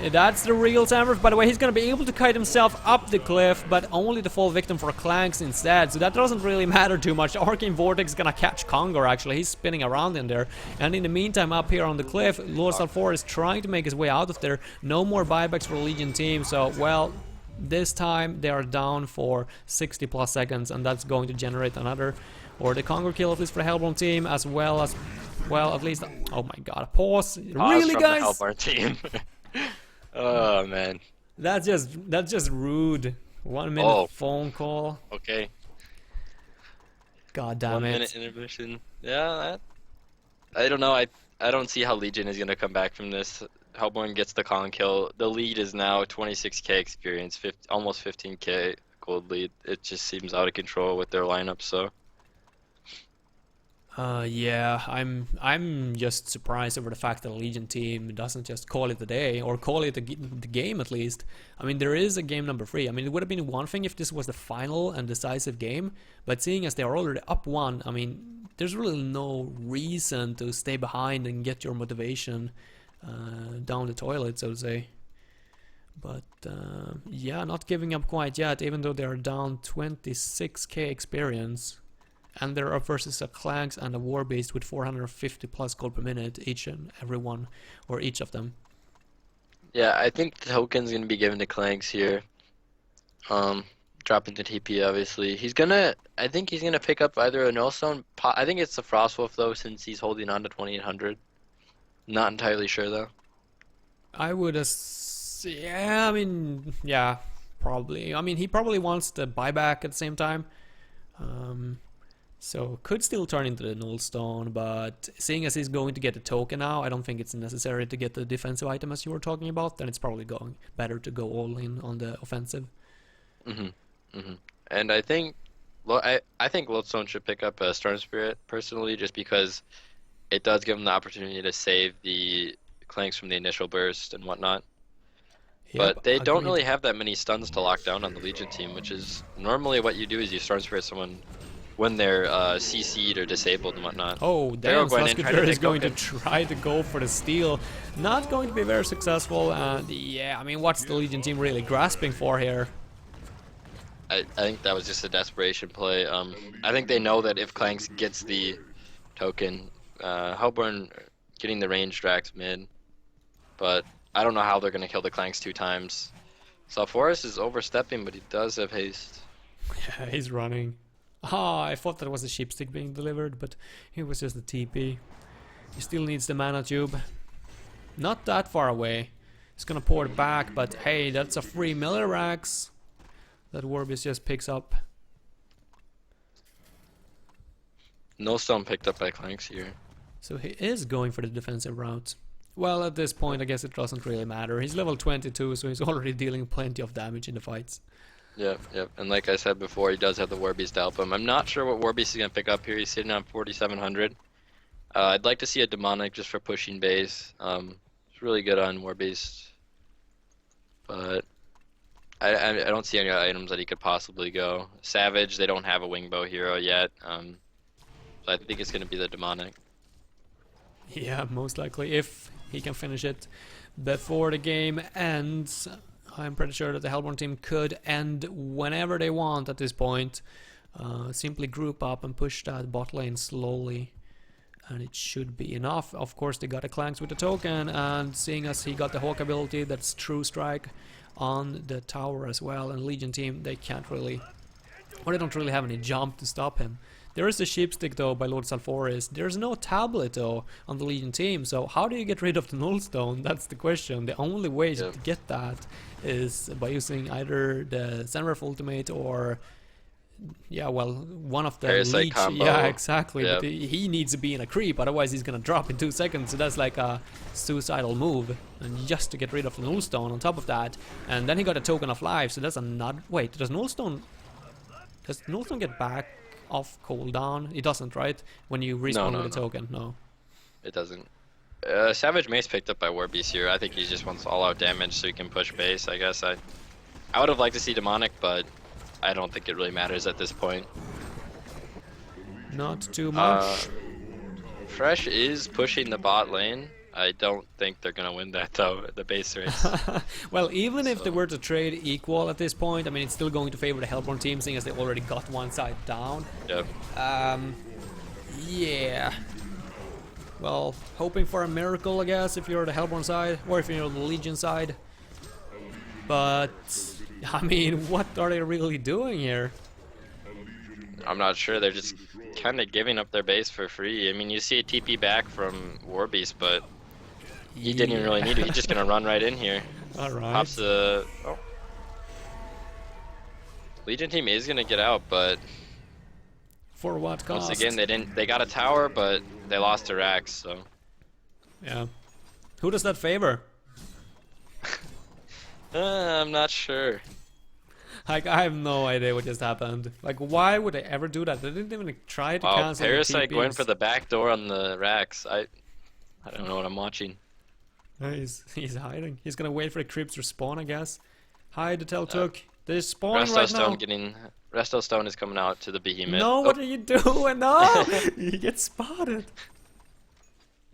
Yeah, that's the real Samurf. By the way, he's gonna be able to kite himself up the cliff, but only to fall victim for Clanks instead, so that doesn't really matter too much. Arcane Vortex is gonna catch Kongor, actually. He's spinning around in there. And in the meantime, up here on the cliff, Lord Salfor is trying to make his way out of there. No more buybacks for Legion team, so, well, this time they are down for 60 plus seconds, and that's going to generate another, or the Kongor kill at least for the Hellborn team, as well as, well, at least, oh my god, pause. Really, from guys? the Hellborn team. Oh man, That's just rude. 1 minute phone call. Okay. God damn 1 it. minute intermission. Yeah, I don't know. I don't see how Legion is gonna come back from this. Hellborn gets the con kill. The lead is now 26k experience, almost 15k gold lead. It just seems out of control with their lineup. So. Yeah, I'm just surprised over the fact that the Legion team doesn't just call it a day, or call it the game at least. I mean, there is a game number 3. I mean, it would have been one thing if this was the final and decisive game, but seeing as they are already up 1, I mean, there's really no reason to stay behind and get your motivation down the toilet, so to say. But yeah, not giving up quite yet, even though they are down 26k experience. And they're up versus a Clanks and a Warbeast with 450 plus gold per minute, each and every one, or each of them. Yeah, I think the token's gonna be given to Clanks here. dropping the TP, obviously. I think he's gonna pick up either a Nullstone. I think it's the Frostwolf though, since he's holding on to 2800. Not entirely sure though. I would, yeah, I mean, yeah, probably. I mean, he probably wants the buyback at the same time. Um, so could still turn into the Nullstone, but seeing as he's going to get the token now, I don't think it's necessary to get the defensive item as you were talking about. Then it's probably going better to go all in on the offensive. And I think, I think Lodestone should pick up a Storm Spirit personally, just because it does give him the opportunity to save the Clanks from the initial burst and whatnot. Yep, But they don't agreed. really have that many stuns to lock down on the Legion team, which is normally what you do is you Storm Spirit someone when they're CC'd or disabled and whatnot. Oh, Pharaoh damn, going in, trying to Slaskuter is take going to token. try to go for the steal. Not going to be very successful, and yeah, I mean, what's the Legion team really grasping for here? I think that was just a desperation play. I think they know that if Clanks gets the token, Hellborn getting the range Drax mid, but I don't know how they're going to kill the Clanks 2 times. So Forrest is overstepping, but he does have haste. Yeah, he's running. Ah, I thought that was a sheepstick being delivered, but it was just a TP. He still needs the mana tube. Not that far away. He's gonna pour it back, but hey, that's a free Millerax that Warbius just picks up. No stone picked up by Clanks here. So he is going for the defensive route. Well, at this point, I guess it doesn't really matter. He's level 22, so he's already dealing plenty of damage in the fights. Yep. And like I said before, he does have the Warbeast to help him. I'm not sure what Warbeast is going to pick up here. He's sitting on 4,700. I'd like to see a Demonic just for pushing base. It's really good on Warbeast. But I don't see any items that he could possibly go. Savage, they don't have a Wingbow hero yet. So I think it's going to be the Demonic. Yeah, most likely, if he can finish it before the game ends. I'm pretty sure that the Hellborn team could end whenever they want at this point. Simply group up and push that bot lane slowly, and it should be enough. Of course, they got a Clanks with the token, and seeing as he got the Hawk ability, that's True Strike on the tower as well. And Legion team, they can't really, or they don't really have any jump to stop him. There is a sheepstick though by Lord Salforis. There's no tablet though on the Legion team, so how do you get rid of the Nullstone? That's the question. The only way to get that is by using either the Zenref ultimate or, yeah, well, one of the Parasite leech. combo. Yeah, exactly. Yep. But he needs to be in a creep, otherwise he's gonna drop in 2 seconds. So that's like a suicidal move, and just to get rid of the Nullstone on top of that. And then he got a token of life, so that's another. Wait, does Nullstone get back off cooldown? It doesn't, right? When you respawn with a token, no. It doesn't. Savage Mace picked up by Warbeast here. I think he just wants all-out damage so he can push base. I guess I would have liked to see Demonic, but I don't think it really matters at this point. Not too much. Fresh is pushing the bot lane. I don't think they're gonna win that though, the base race. Well, even if they were to trade equal at this point, I mean, it's still going to favor the Hellborn team, seeing as they already got one side down. Yep. Yeah. Well, hoping for a miracle, I guess, if you're the Hellborn side, or if you're the Legion side. But, I mean, what are they really doing here? I'm not sure. They're just kind of giving up their base for free. I mean, you see a TP back from Warbeast, but he didn't even really need it. He's just gonna run right in here. Alright. Pops the. Oh. Legion team is gonna get out, but For what cost? once again, they got a tower, but they lost to Rax. So. Yeah. Who does that favor? I'm not sure. Like, I have no idea what just happened. Like, why would they ever do that? They didn't even try to Wow, cancel the Parasite going TPs. for the back door on the Rax. I don't know what I'm watching. He's hiding. He's gonna wait for the creeps to spawn, I guess. Hide the Teltook. They're spawning Resto right Stone now. Resto Stone is coming out to the behemoth. No, what are you doing? No! He gets spotted.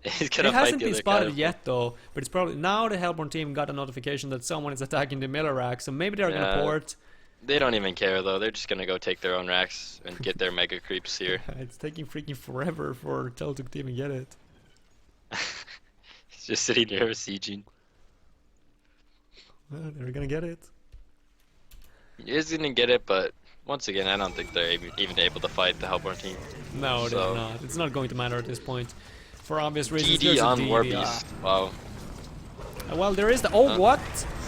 He's gonna It fight hasn't the been other spotted guy. yet though, but it's probably now the Hellborn team got a notification that someone is attacking the Miller rack, so maybe they're gonna Yeah. port. They don't even care though. They're just gonna go take their own racks and get their mega creeps here. It's taking freaking forever for Teltook to even get it. He's just sitting here sieging. Well, they're gonna get it. He is gonna get it, but once again, I don't think they're even able to fight the Hellborn team. No, they're So not. It's not going to matter at this point. For obvious reasons, DD there's a on DD. Warbeast. Wow. Well, there is the... Oh, what?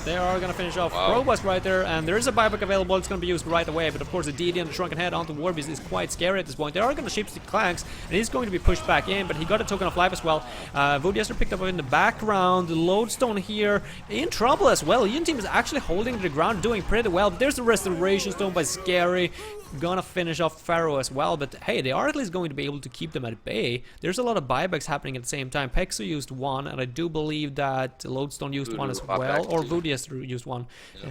They are gonna finish off Wow. Probust right there, and there is a buyback available. It's gonna be used right away, but of course the DD and the Shrunken Head onto Warbeast is quite scary at this point. They are gonna shift the Clanks, and he's going to be pushed back in, but he got a token of life as well. Vodiester picked up in the background. Lodestone here in trouble as well. Legion team is actually holding the ground, doing pretty well, but there's the Restoration Stone by Scary. Gonna finish off Pharaoh as well, but hey, they are at least going to be able to keep them at bay. There's a lot of buybacks happening at the same time. Pexo used one, and I do believe that Lodestone used one as well, or Vodiester used one. Yeah.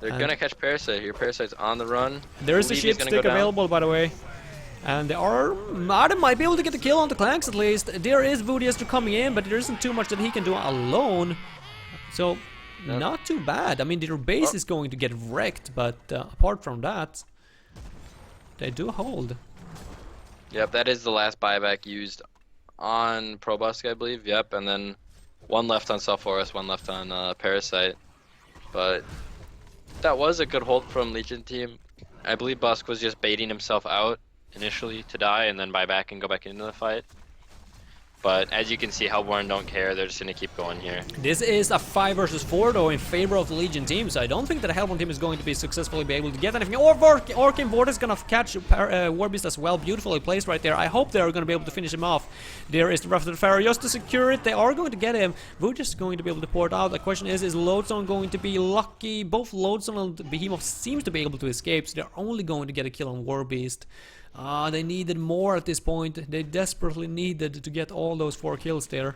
They're gonna catch Parasite here. Parasite's on the run. There is a ship stick available, by the way. And they are... Adam might be able to get the kill on the Clanks at least. There is Vodiester coming in, but there isn't too much that he can do alone. So, not too bad. I mean, their base is going to get wrecked, but apart from that, they do hold. Yep, that is the last buyback used on Probusk, I believe. Yep, and then one left on Sulforus, one left on Parasite. But that was a good hold from Legion team. I believe Busk was just baiting himself out initially to die and then buy back and go back into the fight. But as you can see, Hellborn don't care. They're just going to keep going here. This is a 5 versus 4 though in favor of the Legion team, so I don't think that the Hellborn team is going to be successfully be able to get anything. Or Orkin Vord is going to catch Warbeast as well. Beautifully placed right there. I hope they're going to be able to finish him off. There is the Wrath of the Pharaoh just to secure it. They are going to get him. We're just going to be able to pour it out. The question is Lodestone going to be lucky? Both Lodestone and Behemoth seems to be able to escape, so they're only going to get a kill on Warbeast. They needed more at this point. They desperately needed to get all those 4 kills there.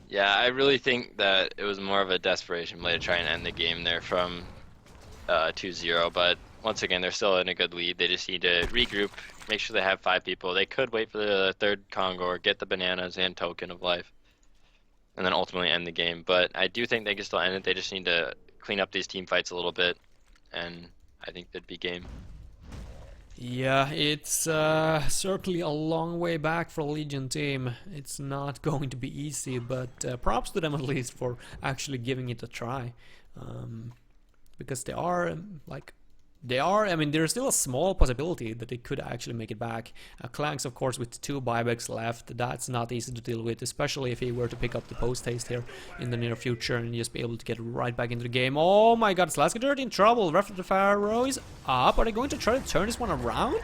Yeah, I really think that it was more of a desperation play to try and end the game there from 2-0. But once again, they're still in a good lead. They just need to regroup, make sure they have 5 people. They could wait for the 3rd Kongor, get the bananas and token of life, and then ultimately end the game. But I do think they can still end it. They just need to clean up these team fights a little bit, and I think they'd be game. Yeah, it's certainly a long way back for a Legion team. It's not going to be easy, but props to them at least for actually giving it a try. Because I mean, there's still a small possibility that they could actually make it back. Clanks, of course, with 2 buybacks left, that's not easy to deal with, especially if he were to pick up the post haste here in the near future and just be able to get right back into the game. Oh my god, Slaska Dirt in trouble. Wrath of the Pharaoh is up. Are they going to try to turn this one around?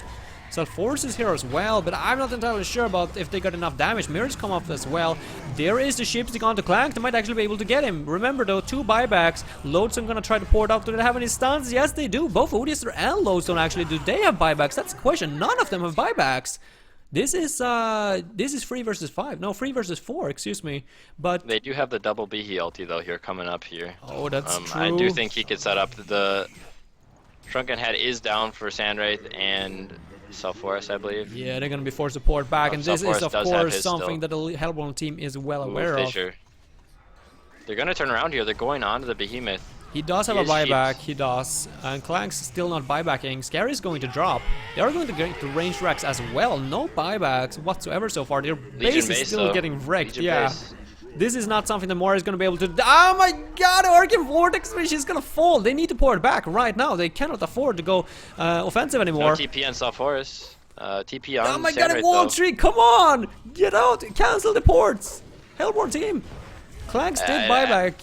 Sulforus is here as well, but I'm not entirely sure about if they got enough damage. Mirrors come off as well. There is the ship stick on the Clank. They might actually be able to get him. Remember though, 2 buybacks. Lodestone gonna try to pour it out. Do they have any stuns? Yes, they do. Both Vodiester and Lodestone actually. Do they have buybacks? That's the question. None of them have buybacks. This is 3 versus 5. No, 3 versus 4, excuse me. But they do have the double Behe ulti though here coming up here. Oh, that's true. I do think he could set up the Shrunken Head is down for Sandwraith and Sulforus, I believe. Yeah, they're gonna be forced to pour it back, and this is of course something that the Hellborn team is well aware of. They're gonna turn around here. They're going on to the Behemoth. He does have a buyback, he does. And Clank's still not buybacking. Scary's going to drop. They are going to get the range racks as well. No buybacks whatsoever so far. Their base is still getting wrecked. Yeah. This is not something that Mora is going to be able to... Oh my god, Orkin Vortex Fish is going to fall. They need to pour it back right now. They cannot afford to go offensive anymore. No TP on Sulforus. TP on Oh my god, Wall Street, come on! Get out! Cancel the ports! Hellborn team! Clanks did buyback.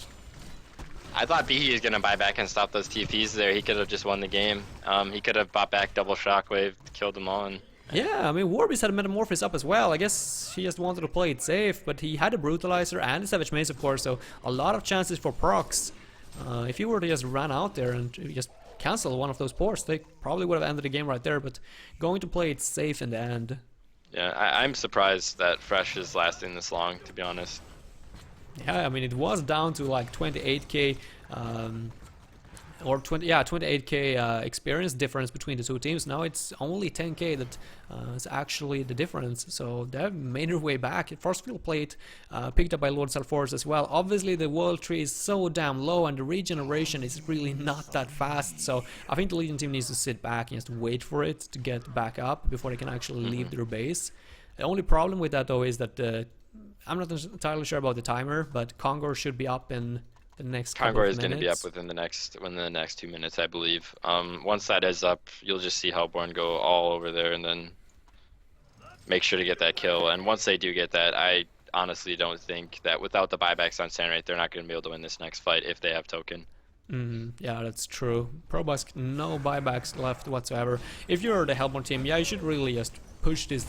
I thought Behe was going to buy back and stop those TPs there. He could have just won the game. He could have bought back double shockwave, killed them all. And yeah, I mean, Warbeast had a Metamorphosis up as well. I guess he just wanted to play it safe, but he had a Brutalizer and a Savage Mace, of course, so a lot of chances for procs. If he were to just run out there and just cancel one of those ports, they probably would have ended the game right there, but going to play it safe in the end. Yeah, I'm surprised that Fresh is lasting this long, to be honest. Yeah, I mean, it was down to like 28k or 28k experience difference between the 2 teams. Now it's only 10k that is actually the difference, so they've made their way back. Force Field Plate picked up by Lord Sulforus as well. Obviously the World Tree is so damn low and the regeneration is really not that fast, so I think the Legion team needs to sit back and just wait for it to get back up before they can actually leave their base. The only problem with that though is that I'm not entirely sure about the timer, but Kongor should be up in the next couple Congour of is going to be up minutes. within the next 2 minutes, I believe. Once that is up, you'll just see Hellborn go all over there and then make sure to get that kill. And once they do get that, I honestly don't think that without the buybacks on Sandwraith, they're not going to be able to win this next fight if they have token. Yeah, that's true. Probusk, no buybacks left whatsoever. If you're the Hellborn team, yeah, you should really just push this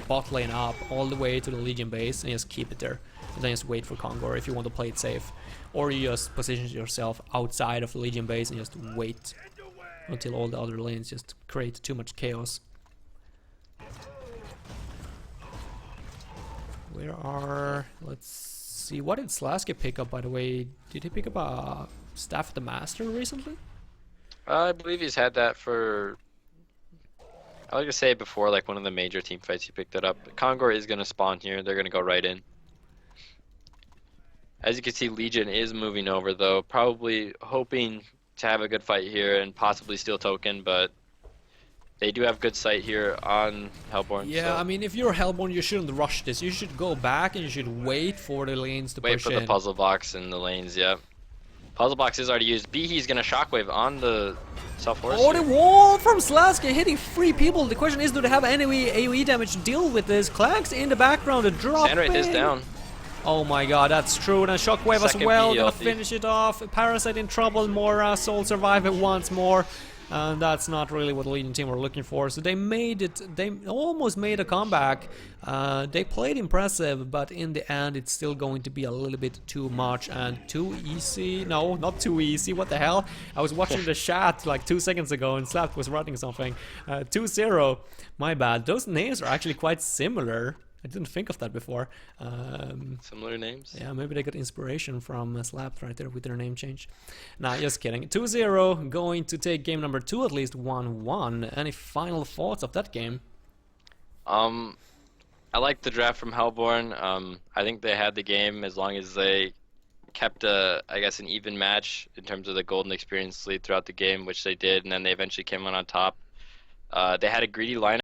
bot lane up all the way to the Legion base and just keep it there. And then just wait for Congour if you want to play it safe. Or you just position yourself outside of the Legion base and just wait until all the other lanes just create too much chaos. Where are... Let's see. What did Slaske pick up, by the way? Did he pick up a Staff of the Master recently? I believe he's had that for, I like to say before, like one of the major team fights he picked it up. Congour is going to spawn here. They're going to go right in. As you can see, Legion is moving over though, probably hoping to have a good fight here and possibly steal token, but they do have good sight here on Hellborn. Yeah, So I mean, if you're Hellborn, you shouldn't rush this. You should go back and you should wait for the lanes to wait push for in. the puzzle box in the lanes, yeah. Puzzle box is already used. Behe's going to shockwave on the self-horse. Oh, the wall from Slaske hitting 3 people. The question is, do they have any AoE damage to deal with this? Clags in the background, dropping. Sandwraith is down. Oh my god, that's true. And a Shockwave as Second well, BE gonna ulti. finish it off. Parasite in trouble, Mora, Soul Survivor once more. And that's not really what the Legion team were looking for. So they made it, they almost made a comeback. They played impressive, but in the end it's still going to be a little bit too much and too easy. No, not too easy, what the hell? I was watching the chat like 2 seconds ago and Slap was writing something. 2-0, my bad. Those names are actually quite similar. I didn't think of that before. Similar names. Yeah, maybe they got inspiration from Slap right there with their name change. Nah, just kidding. 2-0, going to take game number 2 at least 1-1. Any final thoughts of that game? I like the draft from Hellborn. I think they had the game as long as they kept I guess an even match in terms of the golden experience lead throughout the game, which they did, and then they eventually came on top. They had a greedy lineup.